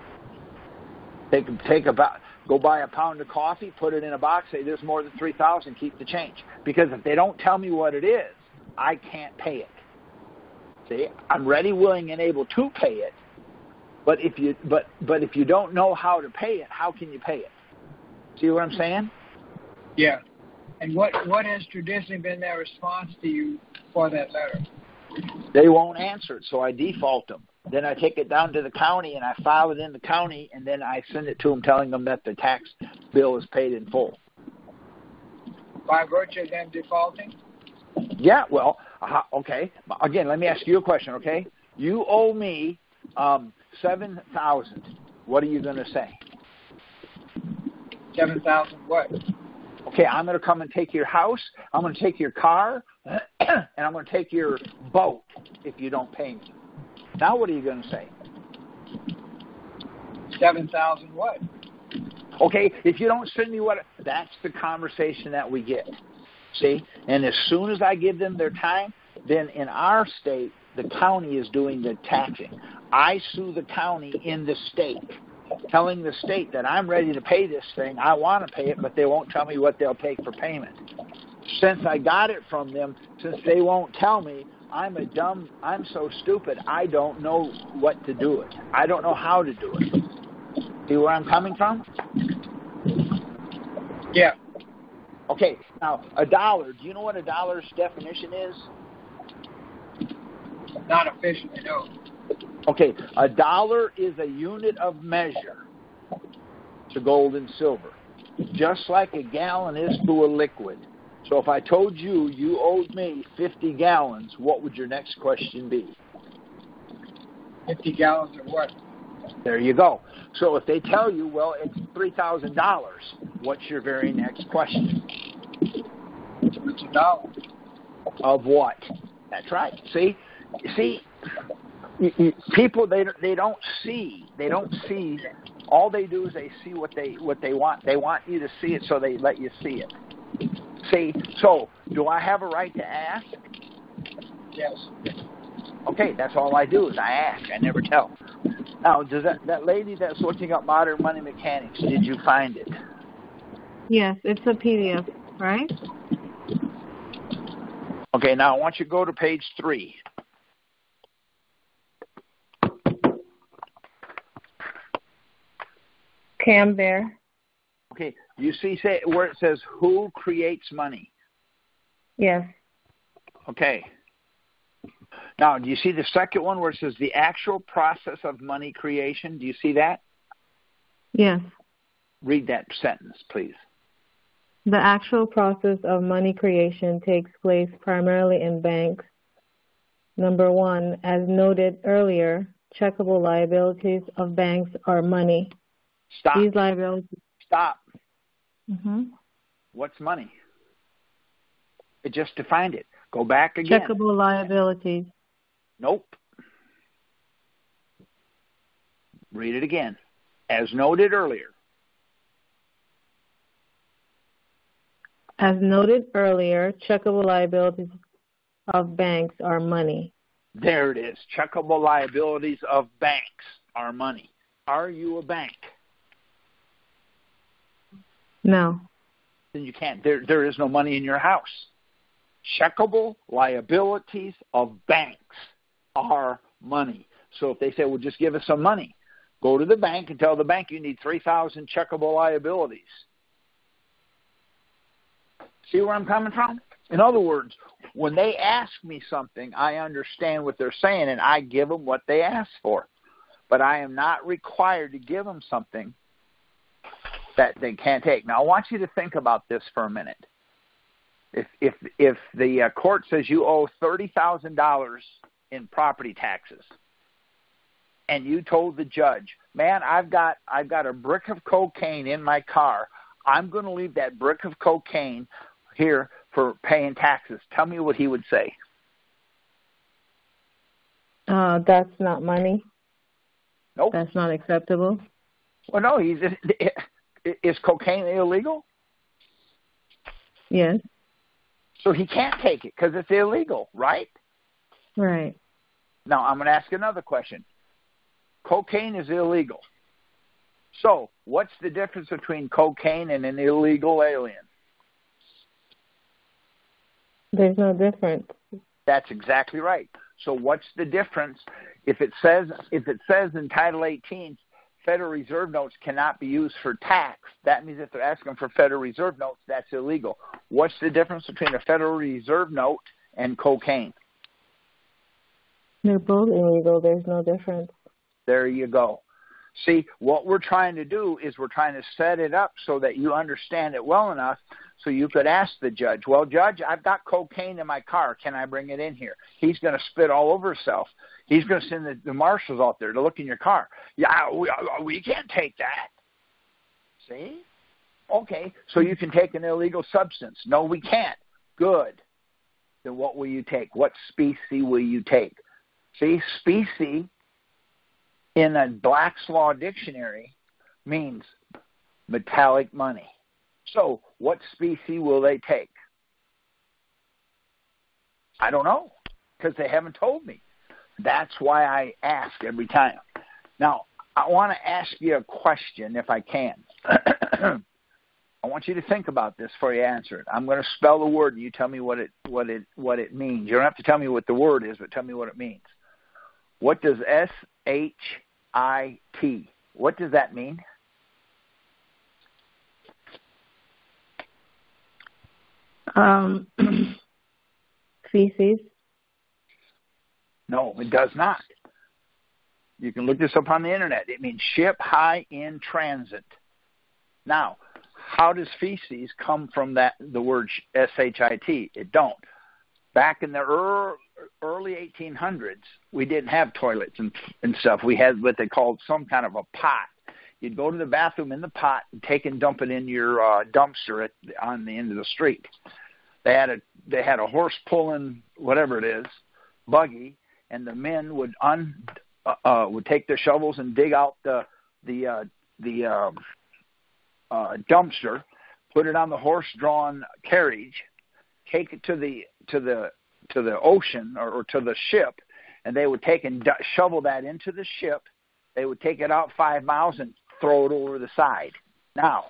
They can go buy a pound of coffee, put it in a box, say there's more than $3,000, keep the change. Because if they don't tell me what it is, I can't pay it. See, I'm ready, willing, and able to pay it, but if you don't know how to pay it, how can you pay it? See what I'm saying? Yeah. And what has traditionally been their response to you for that letter? They won't answer it, so I default them. Then I take it down to the county and I file it in the county, and then I send it to them, telling them that the tax bill is paid in full. By virtue of them defaulting? Yeah, well, okay. Again, let me ask you a question, okay? You owe me $7,000. What are you going to say? 7,000 what? Okay, I'm going to come and take your house, I'm going to take your car, and I'm going to take your boat if you don't pay me. Now what are you going to say? 7,000 what? Okay, if you don't send me that's the conversation that we get. See? And as soon as I give them their time, then in our state, the county is doing the taxing. I sue the county in the state, telling the state that I'm ready to pay this thing. I want to pay it, but they won't tell me what they'll take for payment. Since I got it from them, since they won't tell me, I'm so stupid, I don't know what to do it. I don't know how to do it. See where I'm coming from? Yeah. Okay, now, $1, do you know what $1's definition is? Not officially, no. Okay, $1 is a unit of measure to gold and silver, just like a gallon is to a liquid. So if I told you you owed me 50 gallons, what would your next question be? 50 gallons of what? There you go. So if they tell you, well, it's $3,000, what's your very next question? It's $1. Of what? That's right. See, people they don't see. All they do is they see what they want. They want you to see it, so they let you see it. See, so do I have a right to ask? Yes. Okay, that's all I do is I ask. I never tell. Now, does that lady that's looking up modern money mechanics, did you find it? Yes, it's a PDF, right? Okay, now I want you to go to page 3. Okay, I'm there. Okay, you see where it says who creates money? Yes. Okay. Now, do you see the second one where it says the actual process of money creation? Do you see that? Yes. Read that sentence, please. The actual process of money creation takes place primarily in banks. Number 1, as noted earlier, checkable liabilities of banks are money. Stop. These liabilities. Stop. Mm-hmm. What's money? It just defined it. Go back again. Checkable liabilities. Nope. Read it again. As noted earlier. As noted earlier, checkable liabilities of banks are money. There it is. Checkable liabilities of banks are money. Are you a bank? No. Then you can't. There is no money in your house. Checkable liabilities of banks are money. So if they say, well, just give us some money, go to the bank and tell the bank you need 3,000 checkable liabilities. See where I'm coming from? In other words, when they ask me something, I understand what they're saying, and I give them what they ask for. But I am not required to give them something that they can't take. Now, I want you to think about this for a minute. If the court says you owe $30,000 in property taxes, and you told the judge, man, I've got a brick of cocaine in my car. I'm going to leave that brick of cocaine here for paying taxes. Tell me what he would say. That's not money. Nope. That's not acceptable. Well, no. Is cocaine illegal? Yes. So he can't take it because it's illegal, right? Right. Now, I'm going to ask another question. Cocaine is illegal. So what's the difference between cocaine and an illegal alien? There's no difference. That's exactly right. So what's the difference? If it says in Title 18, Federal Reserve notes cannot be used for tax, that means if they're asking for Federal Reserve notes, that's illegal. What's the difference between a Federal Reserve note and cocaine? They're both illegal. There's no difference. There you go. See, what we're trying to do is we're trying to set it up so that you understand it well enough so you could ask the judge, well, Judge, I've got cocaine in my car. Can I bring it in here? He's going to spit all over himself. He's going to send the marshals out there to look in your car. Yeah, we can't take that. See? Okay, so you can take an illegal substance. No, we can't. Good. Then what will you take? What species will you take? See, species in a Black's Law dictionary means metallic money. So what species will they take? I don't know because they haven't told me. That's why I ask every time. Now, I want to ask you a question if I can. I want you to think about this before you answer it. I'm going to spell the word and you tell me what it means. You don't have to tell me what the word is, but tell me what it means. What does SHIT? What does that mean? Feces. No, it does not. You can look this up on the internet. It means ship high in transit. Now, how does feces come from the word SHIT? It don't. Back in the early 1800s, we didn't have toilets and stuff. We had what they called some kind of a pot. You'd go to the bathroom in the pot and take and dump it in your dumpster on the end of the street. They had a horse pulling whatever it is, buggy, and the men would take their shovels and dig out the dumpster, put it on the horse-drawn carriage, take it to the ocean or to the ship, and they would take and shovel that into the ship. They would take it out 5 miles and throw it over the side. Now,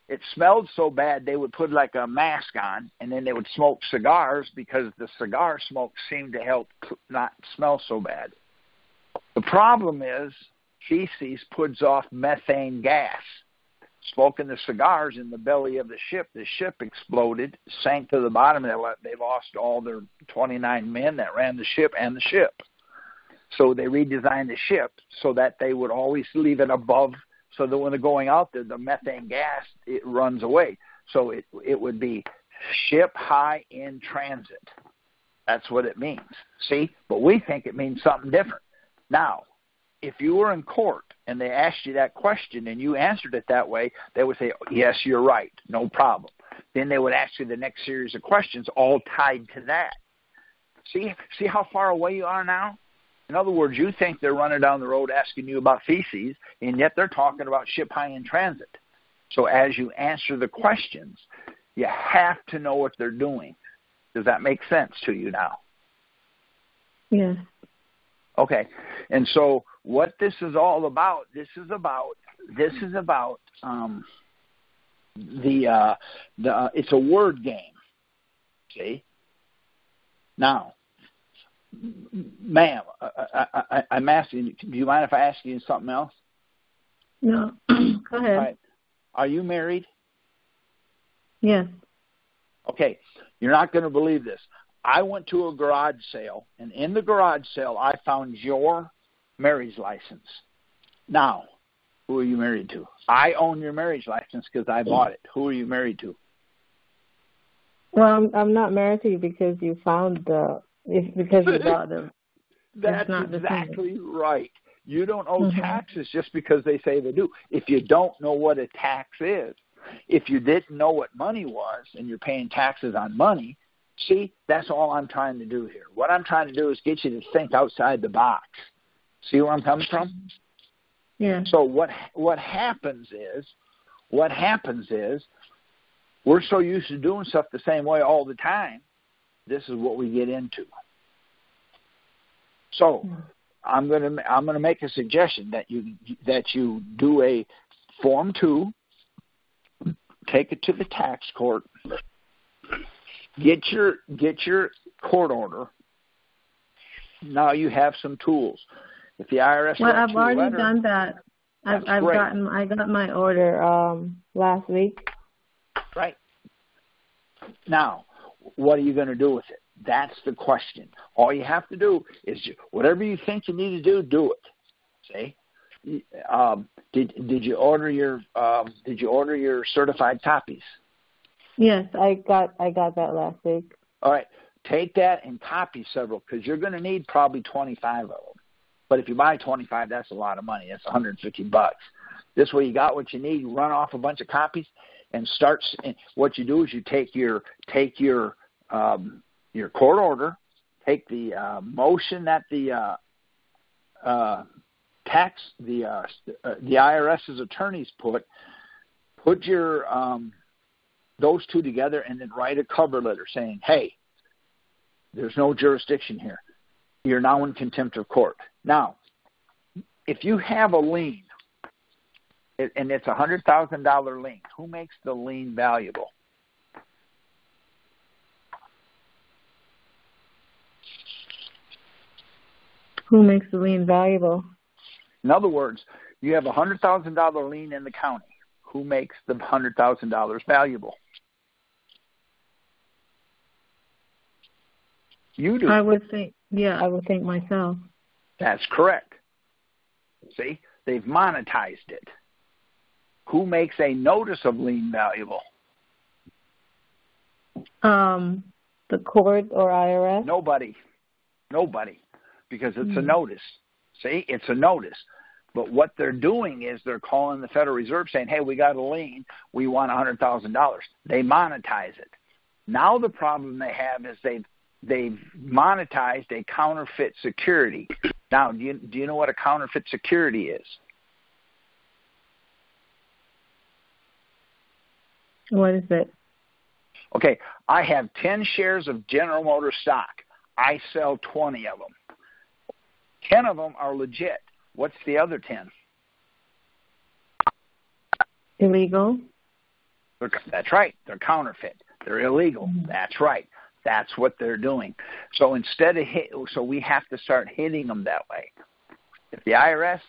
it smelled so bad they would put like a mask on, and then they would smoke cigars because the cigar smoke seemed to help not smell so bad. The problem is feces puts off methane gas. Smoking the cigars in the belly of the ship exploded, sank to the bottom, and they lost all their 29 men that ran the ship and the ship. So they redesigned the ship so that they would always leave it above, so that when they're going out there, the methane gas, it runs away. So it would be ship high in transit. That's what it means. See? But we think it means something different. Now, if you were in court and they asked you that question and you answered it that way, they would say, yes, you're right, no problem. Then they would ask you the next series of questions all tied to that. See how far away you are now? In other words, you think they're running down the road asking you about feces, and yet they're talking about ship high in transit. So as you answer the questions, you have to know what they're doing. Does that make sense to you now? Yes. Okay. And so what this is all about, it's a word game. See? Now, ma'am, I'm asking, do you mind if I ask you something else? No. Go ahead. All right. Are you married? Yes. Okay. You're not going to believe this. I went to a garage sale, and in the garage sale, I found your marriage license. Now, who are you married to? I own your marriage license because I bought it. Who are you married to? Well, I'm not married to you because you found because you bought them. That's exactly right. You don't owe taxes just because they say they do. If you don't know what a tax is, if you didn't know what money was and you're paying taxes on money, See, that's all I'm trying to do here. What I'm trying to do is get you to think outside the box. See where I'm coming from? Yeah. So what happens is we're so used to doing stuff the same way all the time. This is what we get into. So I'm gonna make a suggestion that you do a Form 2, take it to the tax court, get your court order. Now you have some tools. If the IRS I've already done that. I got my order last week. Right. Now, what are you going to do with it? That's the question. All you have to do is whatever you think you need to do it. See? Did you order your certified copies? Yes, I got that last week. All right. Take that and copy several, because you're going to need probably 25 of them. But if you buy 25, that's a lot of money. That's $150. This way, you got what you need. You run off a bunch of copies and start. What you do is you take your court order, take the motion that the IRS's attorneys put your those two together, and then write a cover letter saying, "Hey, there's no jurisdiction here. You're now in contempt of court." Now, if you have a lien, and it's a $100,000 lien, who makes the lien valuable? Who makes the lien valuable? In other words, you have a $100,000 lien in the county. Who makes the $100,000 valuable? You do. I would think myself. That's correct. See, they've monetized it. Who makes a notice of lien valuable? The court or IRS? Nobody, because it's a notice. See, it's a notice. But what they're doing is they're calling the Federal Reserve saying, "Hey, we got a lien. We want $100,000. They monetize it. Now the problem they have is they've monetized a counterfeit security. Now, do you know what a counterfeit security is? What is it? Okay, I have 10 shares of General Motors stock. I sell 20 of them. 10 of them are legit. What's the other 10? Illegal. That's right. They're counterfeit. They're illegal. That's right. That's what they're doing. So so we have to start hitting them that way. If the IRS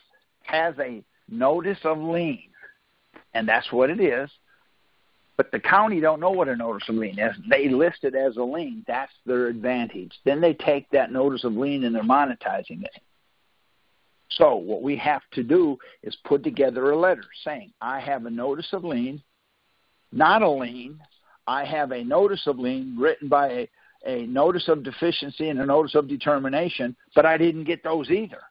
has a notice of lien, and that's what it is, but the county don't know what a notice of lien is. They list it as a lien. That's their advantage. Then they take that notice of lien and they're monetizing it. So what we have to do is put together a letter saying, I have a notice of lien, not a lien. I have a notice of lien written by a notice of deficiency and a notice of determination, but I didn't get those either.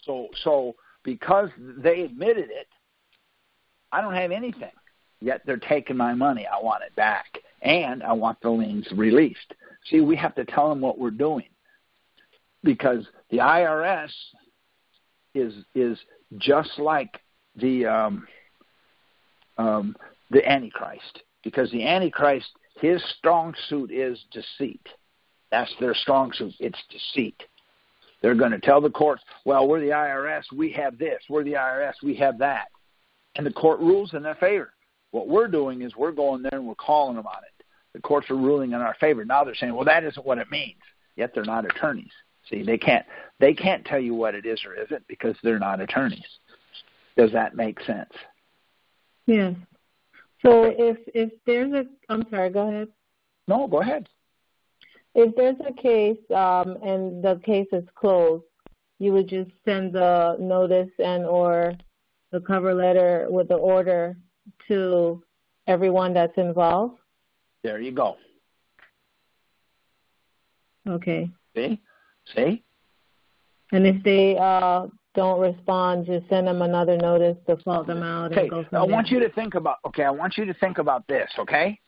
So because they admitted it, I don't have anything. Yet they're taking my money. I want it back. And I want the liens released. See, we have to tell them what we're doing. Because the IRS is just like the Antichrist. Because the Antichrist, his strong suit is deceit. That's their strong suit. It's deceit. They're going to tell the courts, well, we're the IRS, we have this. We're the IRS, we have that. And the court rules in their favor. What we're doing is we're going there and we're calling them on it. The courts are ruling in our favor. Now they're saying, well, that isn't what it means. Yet they're not attorneys. See, they can't tell you what it is or isn't because they're not attorneys. Does that make sense? Yeah. So if there's I'm sorry, go ahead. No, go ahead. If there's a case and the case is closed, you would just send the notice and or the cover letter with the order to everyone that's involved? There you go. Okay. See? And if they don't respond, just send them another notice to fault them out and go from there. I want you to think about this, okay?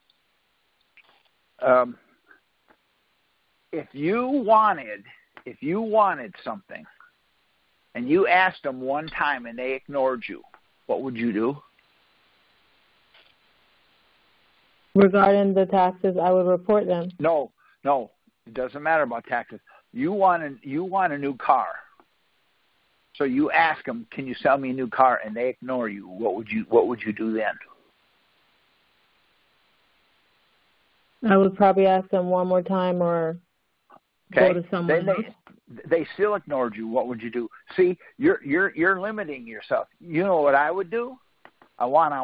if you wanted something and you asked them one time and they ignored you, what would you do? Regarding the taxes, I would report them. No, it doesn't matter about taxes. You want a new car. So you ask them, "Can you sell me a new car?" and they ignore you. What would you do then? I would probably ask them one more time or go to someone else. They still ignored you. What would you do? See, you're limiting yourself. You know what I would do? I want,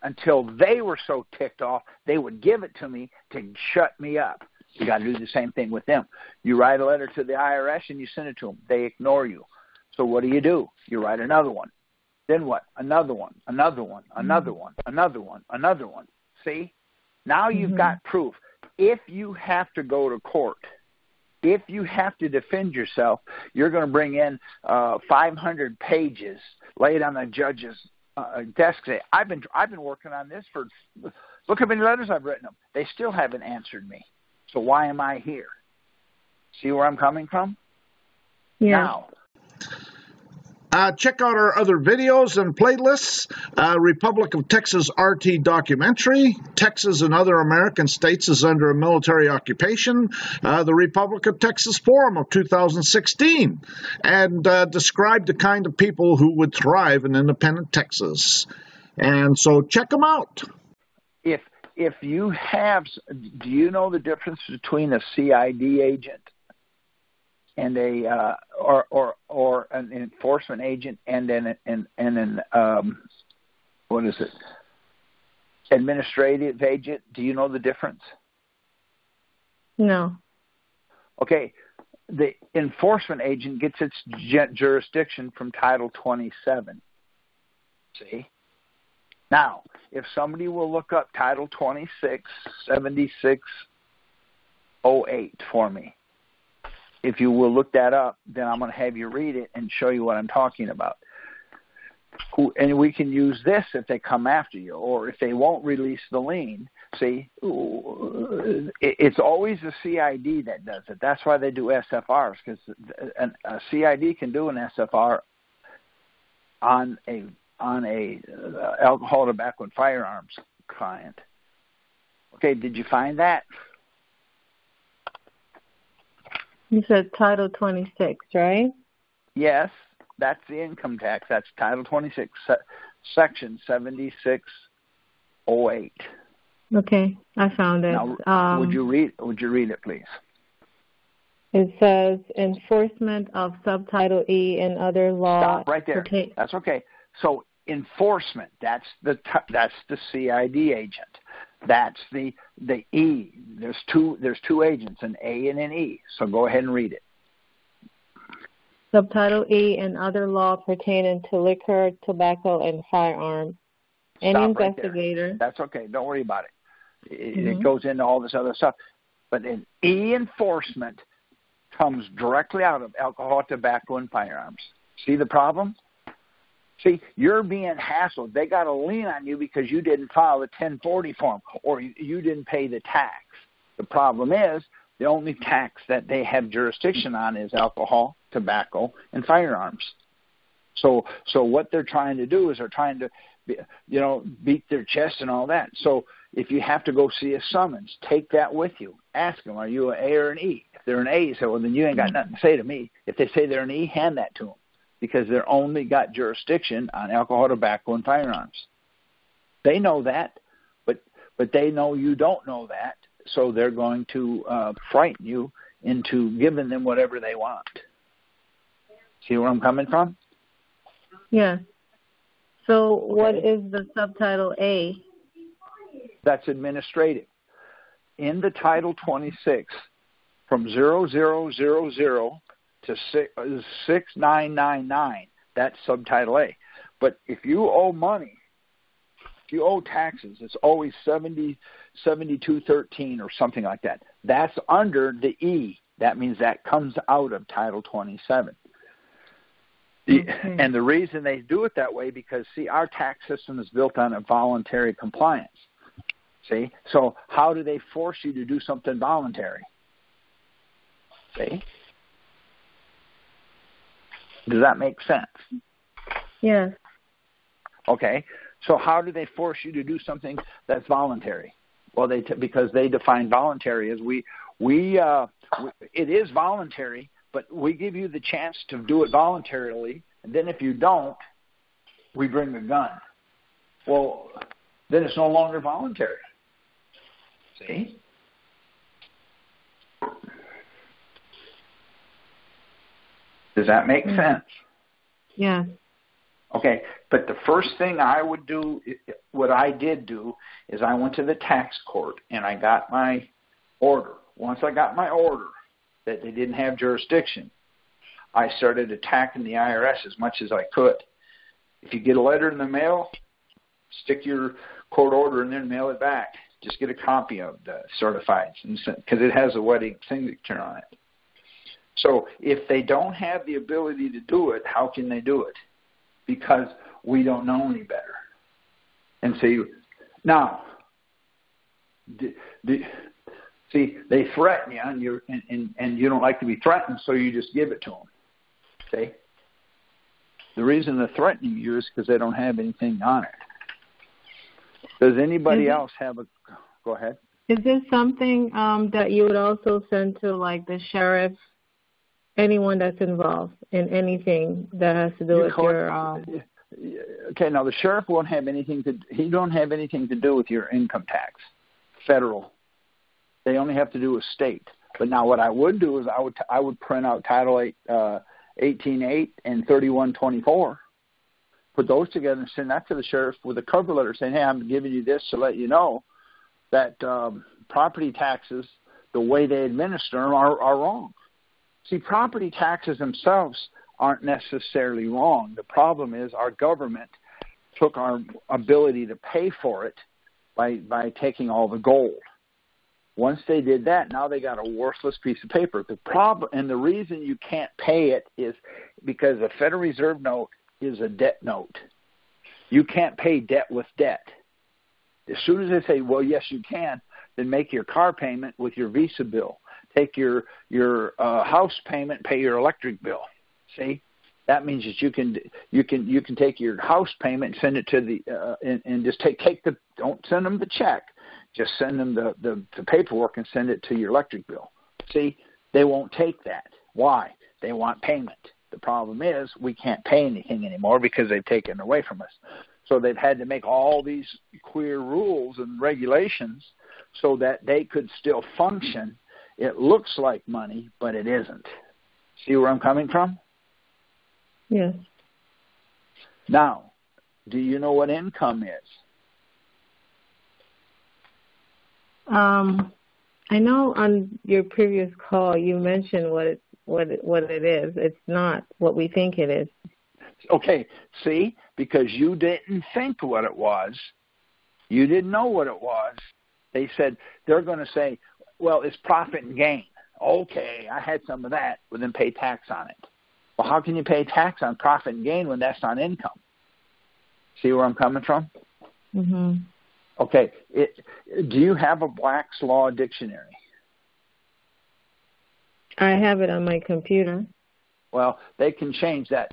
until they were so ticked off, they would give it to me to shut me up. You got to do the same thing with them. You write a letter to the IRS and you send it to them. They ignore you. So what do? You write another one. Then what? Another one. See? Now you've got proof. If you have to go to court, if you have to defend yourself, you're going to bring in 500 pages, lay it on the judge's desk. Say, I've been working on this for. Look how many letters I've written them. They still haven't answered me. So why am I here? See where I'm coming from? Yeah. Now. Check out our other videos and playlists. Republic of Texas RT documentary. Texas and other American states is under a military occupation. The Republic of Texas Forum of 2016. And describe the kind of people who would thrive in independent Texas. And so check them out. If you have, do you know the difference between a CID agent and a or an enforcement agent and an what is it? Administrative agent? Do you know the difference? No. Okay, the enforcement agent gets its jurisdiction from Title 27. See? Now, if somebody will look up Title 26, 7608 for me, if you will look that up, then I'm going to have you read it and show you what I'm talking about. And we can use this if they come after you, or if they won't release the lien. See, it's always the CID that does it. That's why they do SFRs, because a CID can do an SFR on a alcohol, tobacco, and firearms client. Okay, did you find that? You said Title 26, right? Yes, that's the income tax. That's Title 26, Section 7608. Okay, I found it. Now, would you read it, please? It says enforcement of Subtitle E and other law. Stop right there. That's okay. So enforcement, that's the CID agent. That's the E. There's two agents, an A and an E. So go ahead and read it. Subtitle E and other law pertaining to liquor, tobacco, and firearms. Any investigator. Right, that's okay. Don't worry about it. It goes into all this other stuff. But an E enforcement comes directly out of alcohol, tobacco, and firearms. See the problem? See, you're being hassled. They got a lien on you because you didn't file the 1040 form or you didn't pay the tax. The problem is the only tax that they have jurisdiction on is alcohol, tobacco, and firearms. So what they're trying to do is they're trying to, beat their chest and all that. So if you have to go see a summons, take that with you. Ask them, are you an A or an E? If they're an A, you say, well, then you ain't got nothing to say to me. If they say they're an E, hand that to them, because they're only got jurisdiction on alcohol, tobacco, and firearms. They know that, but they know you don't know that, so they're going to frighten you into giving them whatever they want. See where I'm coming from? Yeah. So what is the subtitle A? That's administrative. In the Title 26, from 0000 to 6999, that's subtitle A. But if you owe money, if you owe taxes, it's always 7213 or something like that. That's under the E. That means that comes out of Title 27. And the reason they do it that way, because, see, our tax system is built on a voluntary compliance. See? So how do they force you to do something voluntary? See? Does that make sense? Yes. Okay. So how do they force you to do something that's voluntary? Well, because they define voluntary as it is voluntary, but we give you the chance to do it voluntarily, and then if you don't, we bring the gun. Well, then it's no longer voluntary. See? Does that make sense? Yeah. Okay, but the first thing I would do, what I did do, is I went to the tax court and I got my order. Once I got my order that they didn't have jurisdiction, I started attacking the IRS as much as I could. If you get a letter in the mail, stick your court order in there and mail it back. Just get a copy of the certified, because it has a wedding signature on it. So if they don't have the ability to do it, how can they do it? Because we don't know any better. And see, now, see, they threaten you, and you don't like to be threatened, so you just give it to them. See? The reason they're threatening you is because they don't have anything on it. Does anybody else have a... Go ahead. Is this something that you would also send to, like, the sheriff, anyone that's involved in anything that has to do with your... Okay, now the sheriff won't have anything to... He don't have anything to do with your income tax, federal. They only have to do with state. But now what I would do is I would print out Title 18.8 and 3124, put those together and send that to the sheriff with a cover letter saying, hey, I'm giving you this to let you know that property taxes, the way they administer them, are wrong. See, property taxes themselves aren't necessarily wrong. The problem is our government took our ability to pay for it by taking all the gold. Once they did that, now they got a worthless piece of paper. The problem, and the reason you can't pay it is because a Federal Reserve note is a debt note. You can't pay debt with debt. As soon as they say, well, yes, you can, then make your car payment with your Visa bill. Take your house payment, pay your electric bill. See, that means that you can take your house payment and send it to the and just take the, don't send them the check, just send them the paperwork and send it to your electric bill. See, they won't take that. Why? They want payment. The problem is we can't pay anything anymore because they've taken it away from us. So they've had to make all these queer rules and regulations so that they could still function. It looks like money, but it isn't. See where I'm coming from? Yes. Now, do you know what income is? I know on your previous call you mentioned what it is. It's not what we think it is. Okay, see, because you didn't think what it was, you didn't know what it was. They said they're going to say, well, it's profit and gain. Okay, I had some of that, but then pay tax on it. Well, how can you pay tax on profit and gain when that's not income? See where I'm coming from? Mm-hmm. Okay, do you have a Black's Law dictionary? I have it on my computer. Well, they can change that.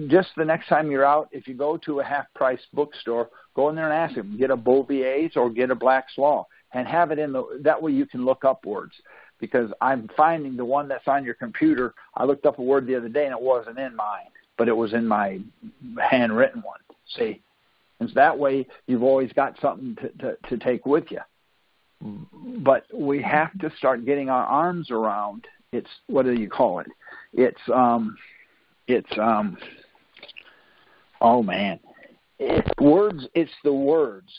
Just the next time you're out, if you go to a half-price bookstore, go in there and ask them, get a Bovier's or get a Black's Law, and have it that way you can look up words. Because I'm finding the one that's on your computer, I looked up a word the other day and it wasn't in mine, but it was in my handwritten one. See? And so that way you've always got something to take with you. But we have to start getting our arms around, what do you call it? Oh man, words. It's the words.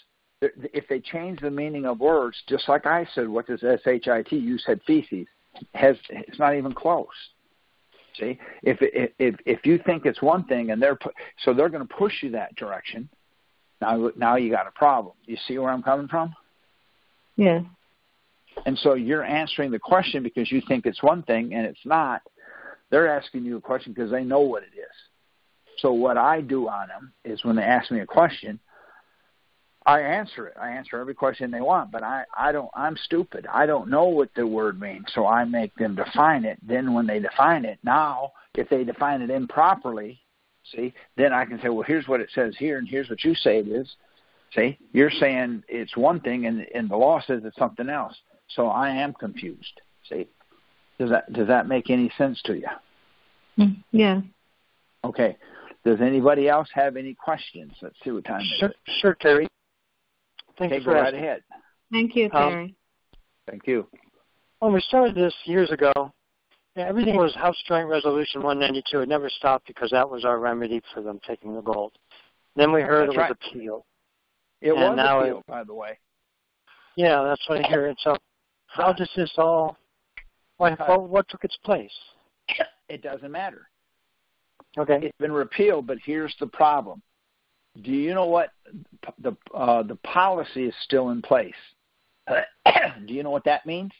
If they change the meaning of words, just like I said, what does shit? You said feces. It's not even close. See, if you think it's one thing and they're going to push you that direction. Now you got a problem. You see where I'm coming from? Yeah. And so you're answering the question because you think it's one thing and it's not. They're asking you a question because they know what it is. So what I do on them is when they ask me a question, I answer it. I answer every question they want, but I'm stupid. I don't know what the word means, so I make them define it. Then when they define it, now, if they define it improperly, see, then I can say, well, here's what it says here, and here's what you say it is. See, you're saying it's one thing, and the law says it's something else. So I am confused. See, does that make any sense to you? Yeah. Okay. Does anybody else have any questions? Let's see what time it is. Sure, Terry. Thank you go for right asking. ahead. Thank you, Terry. Thank you. When we started this years ago, everything was House Joint Resolution 192. It never stopped because that was our remedy for them taking the gold. Then we heard it was appealed. It was appealed, by the way. Yeah, that's what I hear. And so how does this all, what took its place? It doesn't matter. Okay. It's been repealed, but here's the problem. Do you know what the policy is still in place? Do you know what that means?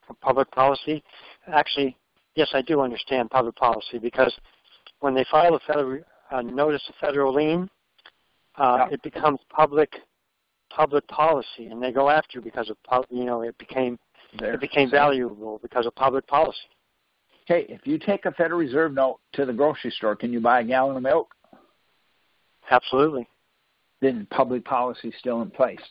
For public policy? Actually, yes, I do understand public policy because when they file a federal notice of federal lien, it becomes public policy, and they go after you because of it became valuable because of public policy. Okay, if you take a Federal Reserve note to the grocery store, can you buy a gallon of milk? Absolutely. Then public policy is still in place.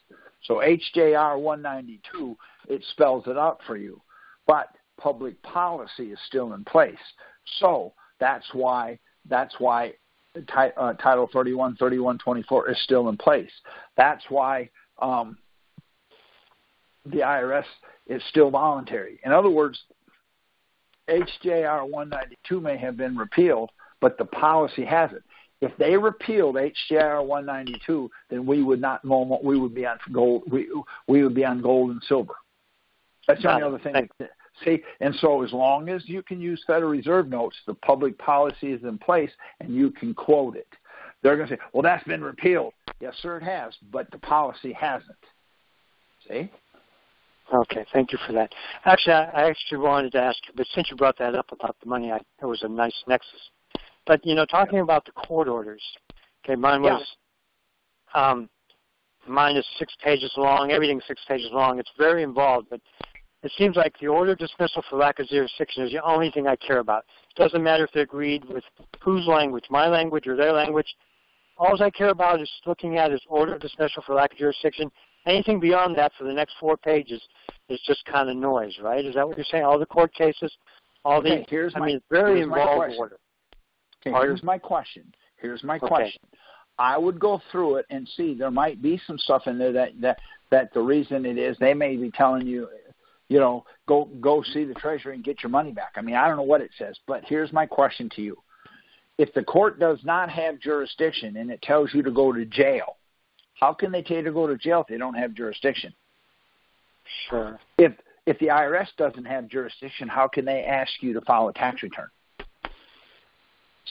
So HJR 192, it spells it out for you. But public policy is still in place. So that's why Title 31, 3124 is still in place. That's why the IRS is still voluntary. In other words, HJR 192 may have been repealed, but the policy hasn't. If they repealed HJR 192, then we would not normal. We would be on gold. We would be on gold and silver. That's the only other thing. See, and so as long as you can use Federal Reserve notes, the public policy is in place, and you can quote it. They're going to say, "Well, that's been repealed." Yes, sir, it has, but the policy hasn't. See? Okay, thank you for that. Actually, I actually wanted to ask you, but since you brought that up about the money, it was a nice nexus. But, talking about the court orders, okay, mine is 6 pages long, everything's 6 pages long. It's very involved, but it seems like the order of dismissal for lack of jurisdiction is the only thing I care about. It doesn't matter if they agreed with whose language, my language or their language. All I care about is looking at is order of dismissal for lack of jurisdiction. Anything beyond that for the next 4 pages is just kind of noise, right? Is that what you're saying? All the court cases, very involved order. Okay, here's my question. I would go through it and see there might be some stuff in there that the reason it is they may be telling you, go see the Treasury and get your money back. I don't know what it says, but here's my question to you. If the court does not have jurisdiction and it tells you to go to jail, how can they tell you to go to jail if they don't have jurisdiction? Sure. If the IRS doesn't have jurisdiction, how can they ask you to file a tax return?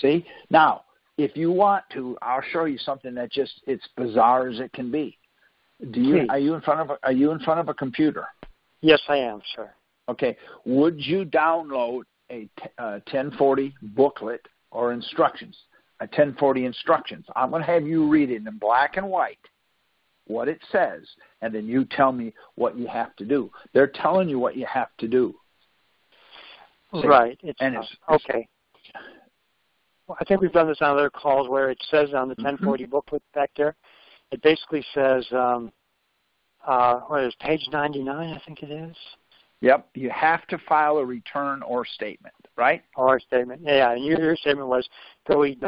See? Now, if you want to, I'll show you something that it's bizarre as it can be. Are you in front of a computer? Yes, I am, sir. Okay. Would you download a 1040 booklet or instructions? A 1040 instructions. I'm going to have you read it in black and white, what it says, and then you tell me what you have to do. They're telling you what you have to do. Right. Okay. Well, I think we've done this on other calls where it says on the 1040 booklet back there, it basically says, page 99, I think it is? Yep. You have to file a return or statement, right? Or a statement. Yeah, and your statement was go eat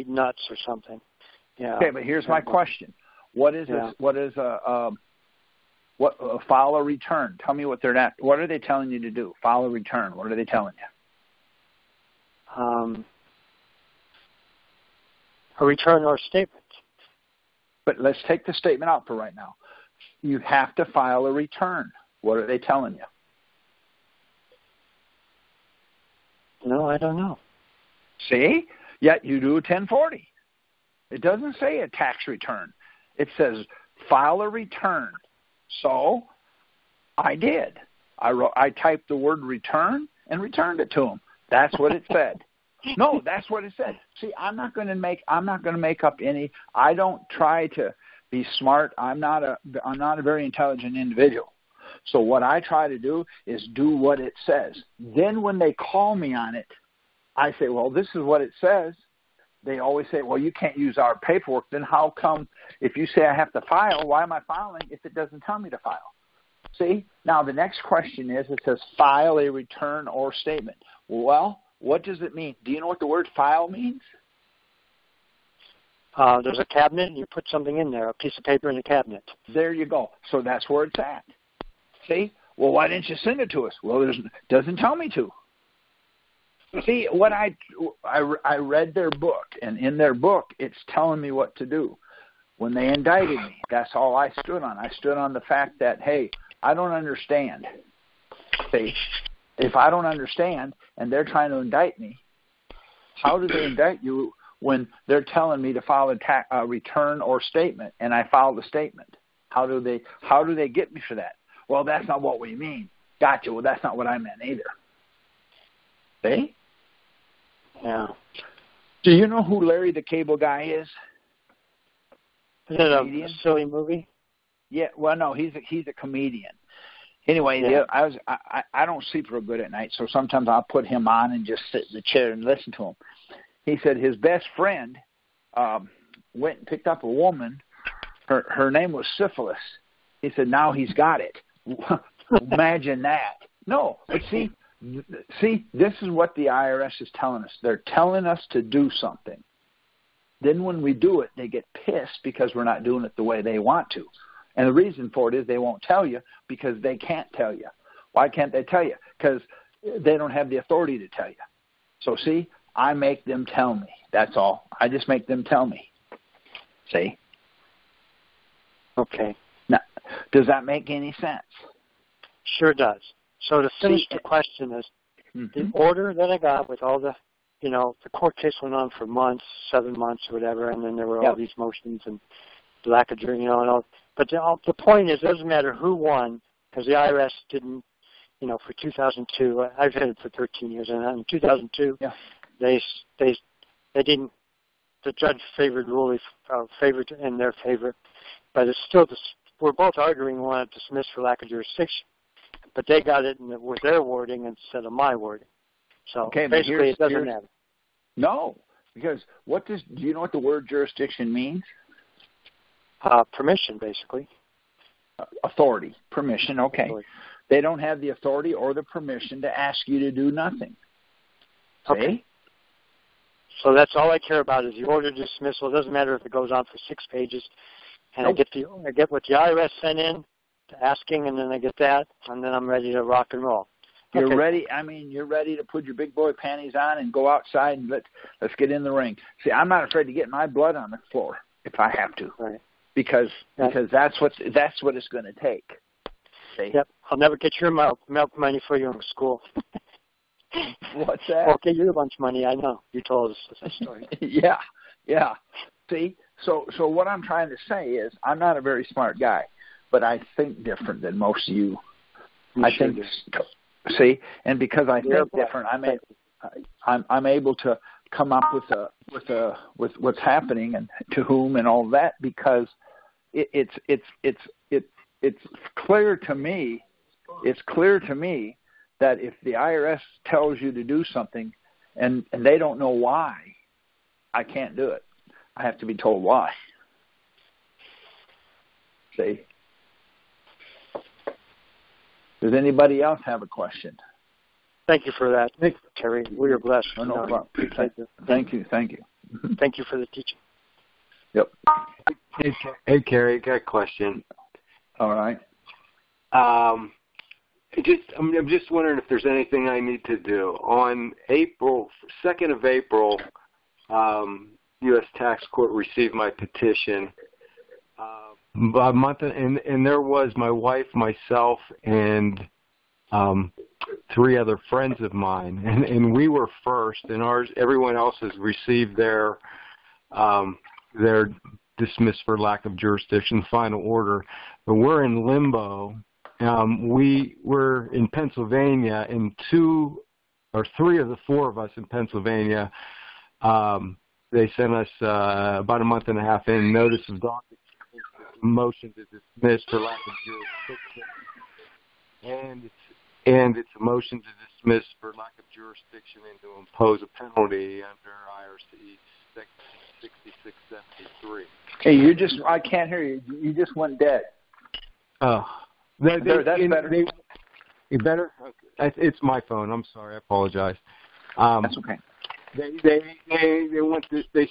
nuts or something. Yeah. Okay, but here's my question. What is file a return? Tell me what what are they telling you to do? File a return. What are they telling you? A return or statement. But let's take the statement out for right now. You have to file a return. What are they telling you? No, I don't know. See? Yet you do a 1040. It doesn't say a tax return. It says file a return. So I did. I typed the word return and returned it to them. That's what it said. No, that's what it said. See, I'm not going to make up any. I don't try to be smart. I'm not a very intelligent individual. So what I try to do is do what it says. Then when they call me on it, I say, well, this is what it says. They always say, well, you can't use our paperwork. Then how come if you say I have to file, why am I filing if it doesn't tell me to file? See? Now the next question is, it says file a return or statement. Well, what does it mean? Do you know what the word file means? There's a cabinet, and you put something in there, a piece of paper in a cabinet. There you go. So that's where it's at. See? Well, why didn't you send it to us? Well, it doesn't tell me to. See, what I read their book, and in their book, it's telling me what to do. When they indicted me, that's all I stood on. I stood on the fact that, hey, I don't understand. See, if I don't understand and they're trying to indict me, how do they indict you when they're telling me to file a return or statement, and I filed a statement? How do they get me for that? Well, that's not what we mean. Gotcha. Well, that's not what I meant either. See? Yeah. Do you know who Larry the Cable Guy is? Is it a silly movie? Yeah. Well, no, he's a comedian. Anyway, yeah. I don't sleep real good at night, so sometimes I'll put him on and just sit in the chair and listen to him. He said his best friend went and picked up a woman. Her name was syphilis. He said now he's got it. Imagine that. No, but see, this is what the IRS is telling us. They're telling us to do something. Then when we do it, they get pissed because we're not doing it the way they want to. And the reason for it is they won't tell you because they can't tell you. Why can't they tell you? Because they don't have the authority to tell you. So see, I make them tell me. That's all. I just make them tell me. See? Okay. Now, does that make any sense? Sure does. So to finish the question is, the order that I got with all the, the court case went on for months, 7 months or whatever, and then there were all these motions and lack of jury, and all. But the point is, it doesn't matter who won, because the IRS didn't, for 2002, I've had it for 13 years, and in 2002, they didn't, the judge favored in their favor, but it's still, we're both arguing we want to dismiss for lack of jurisdiction, but they got it with their wording instead of my wording. So basically, it doesn't matter. No, because do you know what the word jurisdiction means? Permission, basically. Authority, permission, okay. Authority. They don't have the authority or the permission to ask you to do nothing. Okay. See? So that's all I care about is the order dismissal. It doesn't matter if it goes on for 6 pages, and I get what the IRS sent in, asking, and then I get that, and then I'm ready to rock and roll. You're ready. I mean, you're ready to put your big boy panties on and go outside and let's get in the ring. See, I'm not afraid to get my blood on the floor if I have to, right. because that's what it's going to take. See? Yep. I'll never get your milk money for you in school. What's that? I'll get your lunch money. I know. You told us that story. Yeah. See, so what I'm trying to say is I'm not a very smart guy, but I think different than most of you. I think. See, and because I think different, I'm able to come up with what's happening and to whom and all that, because it's clear to me. It's clear to me that if the IRS tells you to do something and they don't know why, I can't do it. I have to be told why. See? Does anybody else have a question? Thank you for that, Terry. We are blessed. No problem. Thank you. Thank you for the teaching. Yep. Hey, Terry, got a question. All right. I'm just wondering if there's anything I need to do. On April 2nd of April, U.S. Tax Court received my petition. A month, and there was my wife, myself, and 3 other friends of mine, and we were first, and everyone else has received their dismissed for lack of jurisdiction final order, but we're in limbo. We were in Pennsylvania, and 2 or 3 of the 4 of us in Pennsylvania, they sent us about a month and a half in notice of docket, motion to dismiss for lack of jurisdiction, and it's a motion to dismiss for lack of jurisdiction and to impose a penalty under IRC section 6673. Hey, I can't hear you. You just went dead. Oh, that's better. Better? Okay. It's my phone. I'm sorry. I apologize. That's okay. They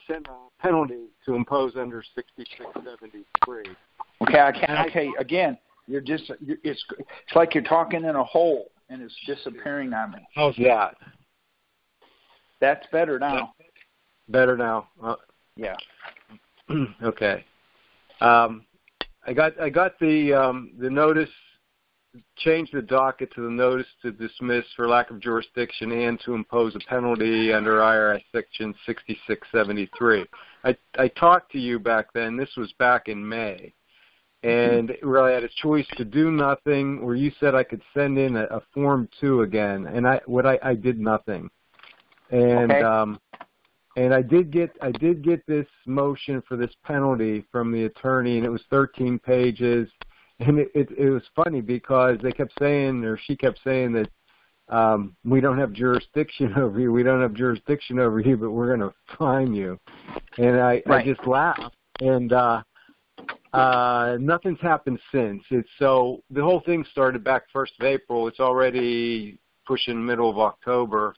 sent a penalty to impose under 6673. Okay, I can't. Okay, again, it's like you're talking in a hole and it's disappearing on me. How's that? That's better now. Better now. Yeah. Okay. I got the notice. Change the docket to the notice to dismiss for lack of jurisdiction and to impose a penalty under IRS section 6673. I talked to you back then. This was back in May, and really had a choice to do nothing, or you said I could send in a Form 2 again, and I did nothing. And okay. And I did get this motion for this penalty from the attorney, and it was 13 pages. And it was funny because they kept saying, or she kept saying that we don't have jurisdiction over you. We don't have jurisdiction over you, but we're going to fine you. And I just laughed. And nothing's happened since. So the whole thing started back 1st of April. It's already pushing the middle of October.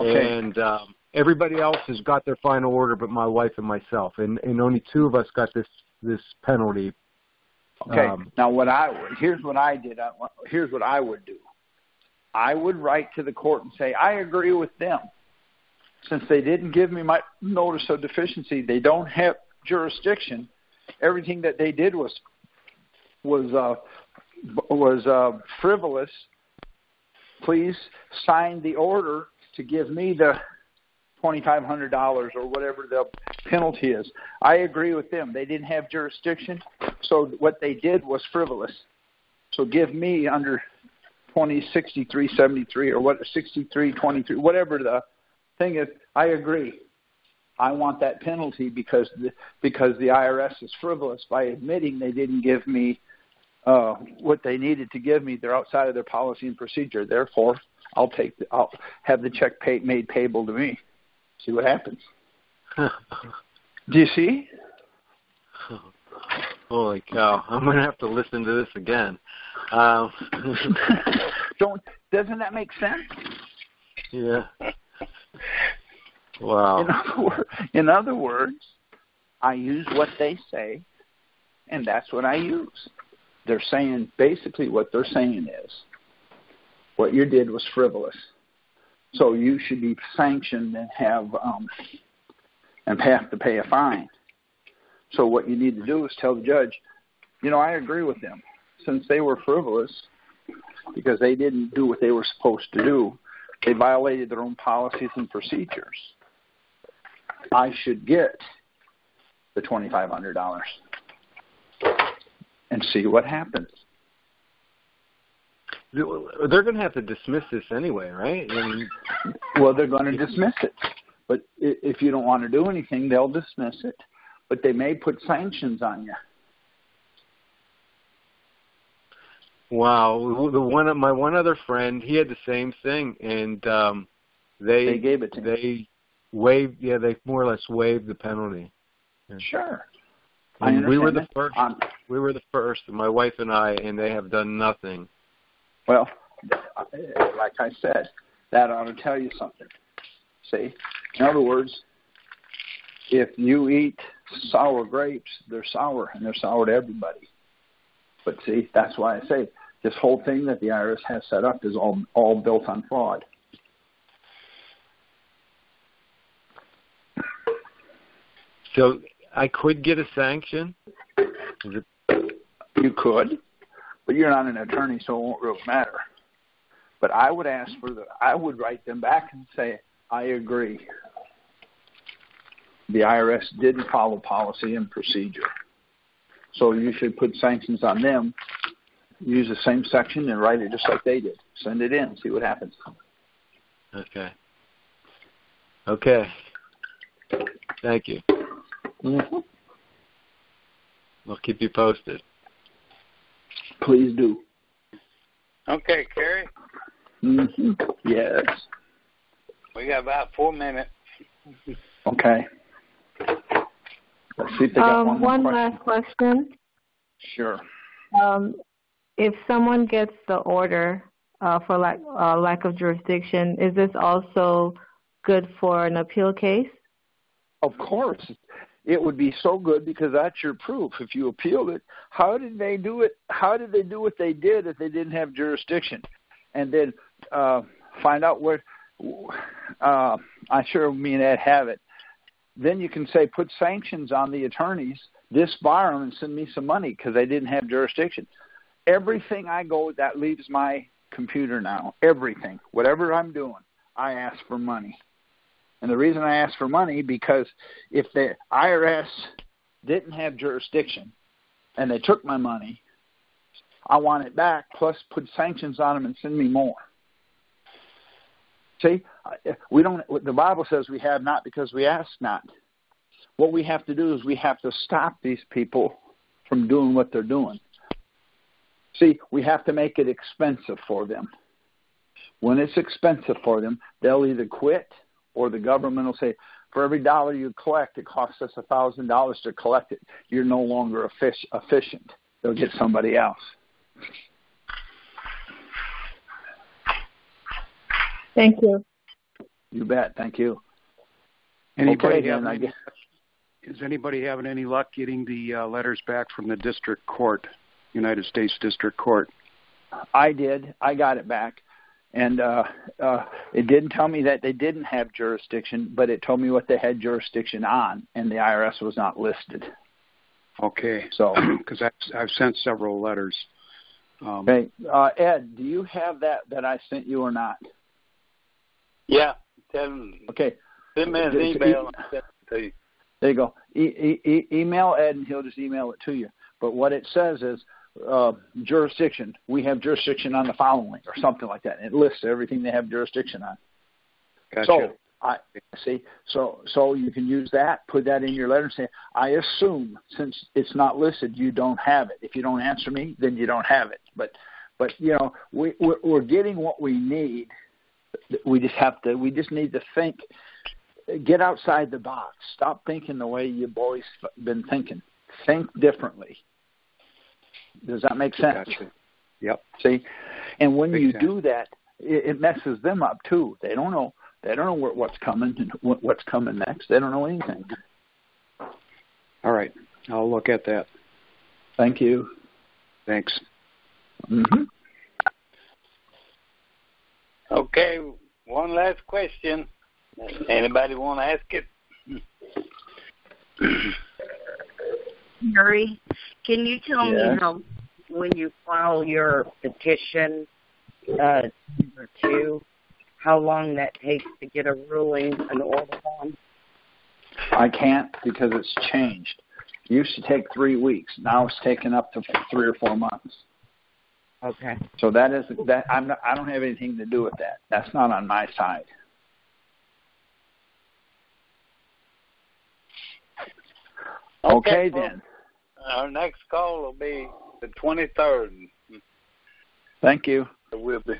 Okay. And everybody else has got their final order but my wife and myself. And only 2 of us got this penalty. Okay. Now, here's what I did. Here's what I would do. I would write to the court and say, I agree with them. Since they didn't give me my notice of deficiency, they don't have jurisdiction. Everything that they did was frivolous. Please sign the order to give me the $2,500 or whatever the penalty is. I agree with them. They didn't have jurisdiction, so what they did was frivolous. So give me under 2063.73 or what 63.23, whatever the thing is. I agree. I want that penalty because the IRS is frivolous by admitting they didn't give me what they needed to give me. They're outside of their policy and procedure. Therefore, I'll have the check made payable to me. See what happens. Do you see? Holy cow! I'm going to have to listen to this again. Doesn't that make sense? Yeah. Wow. In other words, I use what they say, and that's what I use. They're saying, basically what they're saying is, what you did was frivolous. So you should be sanctioned and have to pay a fine. So what you need to do is tell the judge, I agree with them. Since they were frivolous, because they didn't do what they were supposed to do, they violated their own policies and procedures. I should get the $2,500 and see what happens. They're going to have to dismiss this anyway, right? Well, they're going to dismiss it. But if you don't want to do anything, they'll dismiss it. But they may put sanctions on you. Wow. My one other friend, he had the same thing, and they gave it to him. They waived. Yeah, they more or less waived the penalty. Yeah. Sure. We were the first. We were the first, my wife and I, and they have done nothing. Well, like I said, that ought to tell you something. See? In other words, if you eat sour grapes, they're sour, and they're sour to everybody. But see, that's why I say this whole thing that the IRS has set up is all built on fraud. So I could get a sanction? You could, but you're not an attorney, so it won't really matter. But I would I would write them back and say, I agree. The IRS didn't follow policy and procedure. So you should put sanctions on them, use the same section and write it just like they did. Send it in, see what happens. Okay. Thank you. Mm-hmm. We'll keep you posted. Please do. Okay, Kerry. Mm-hmm. Yes. We got about 4 minutes. Okay. Let's see if they got one more question. Last question. Sure. If someone gets the order for lack of jurisdiction, is this also good for an appeal case? Of course. It would be so good because that's your proof. If you appealed it, how did they do it? How did they do what they did if they didn't have jurisdiction? And then find out where. I'm sure me and Ed have it. Then you can say put sanctions on the attorneys, disbar them, and send me some money because they didn't have jurisdiction. Everything I go that leaves my computer now. Everything, whatever I'm doing, I ask for money. And the reason I ask for money because if the IRS didn't have jurisdiction and they took my money, I want it back, plus put sanctions on them and send me more. See, we don't. The Bible says we have not because we ask not. What we have to do is we have to stop these people from doing what they're doing. See, we have to make it expensive for them. When it's expensive for them, they'll either quit or the government will say, for every dollar you collect, it costs us $1,000 to collect it. You're no longer efficient. They'll get somebody else. Thank you. You bet. Thank you. Does anybody having any luck getting the letters back from the district court, United States District Court? I did. I got it back. And it didn't tell me that they didn't have jurisdiction, but it told me what they had jurisdiction on, and the IRS was not listed. Okay. So, because I've sent several letters. Okay. Ed, do you have that I sent you or not? Yeah. Tell them. Okay. Send me an email and send it to you. There you go. Email Ed, and he'll just email it to you. But what it says is jurisdiction. We have jurisdiction on the following, or something like that. And it lists everything they have jurisdiction on. Gotcha. So I see. So you can use that. Put that in your letter and say, I assume since it's not listed, you don't have it. If you don't answer me, then you don't have it. But you know, we're getting what we need. We just need to think. Get outside the box. Stop thinking the way you've always been thinking. Think differently. Does that make sense? Gotcha. Yep. See, and when you do that, it messes them up too. They don't know. They don't know what's coming and what's coming next. They don't know anything. All right. I'll look at that. Thank you. Thanks. Mm-hmm. Okay. One last question. Anybody want to ask it? Murray, can you tell me how, when you file your petition number 2, how long that takes to get a ruling, an order on? I can't because it's changed. It used to take 3 weeks. Now it's taken up to 3 or 4 months. Okay. So that is that. I don't have anything to do with that. That's not on my side. Okay, then. Our next call will be the 23rd. Thank you. We'll be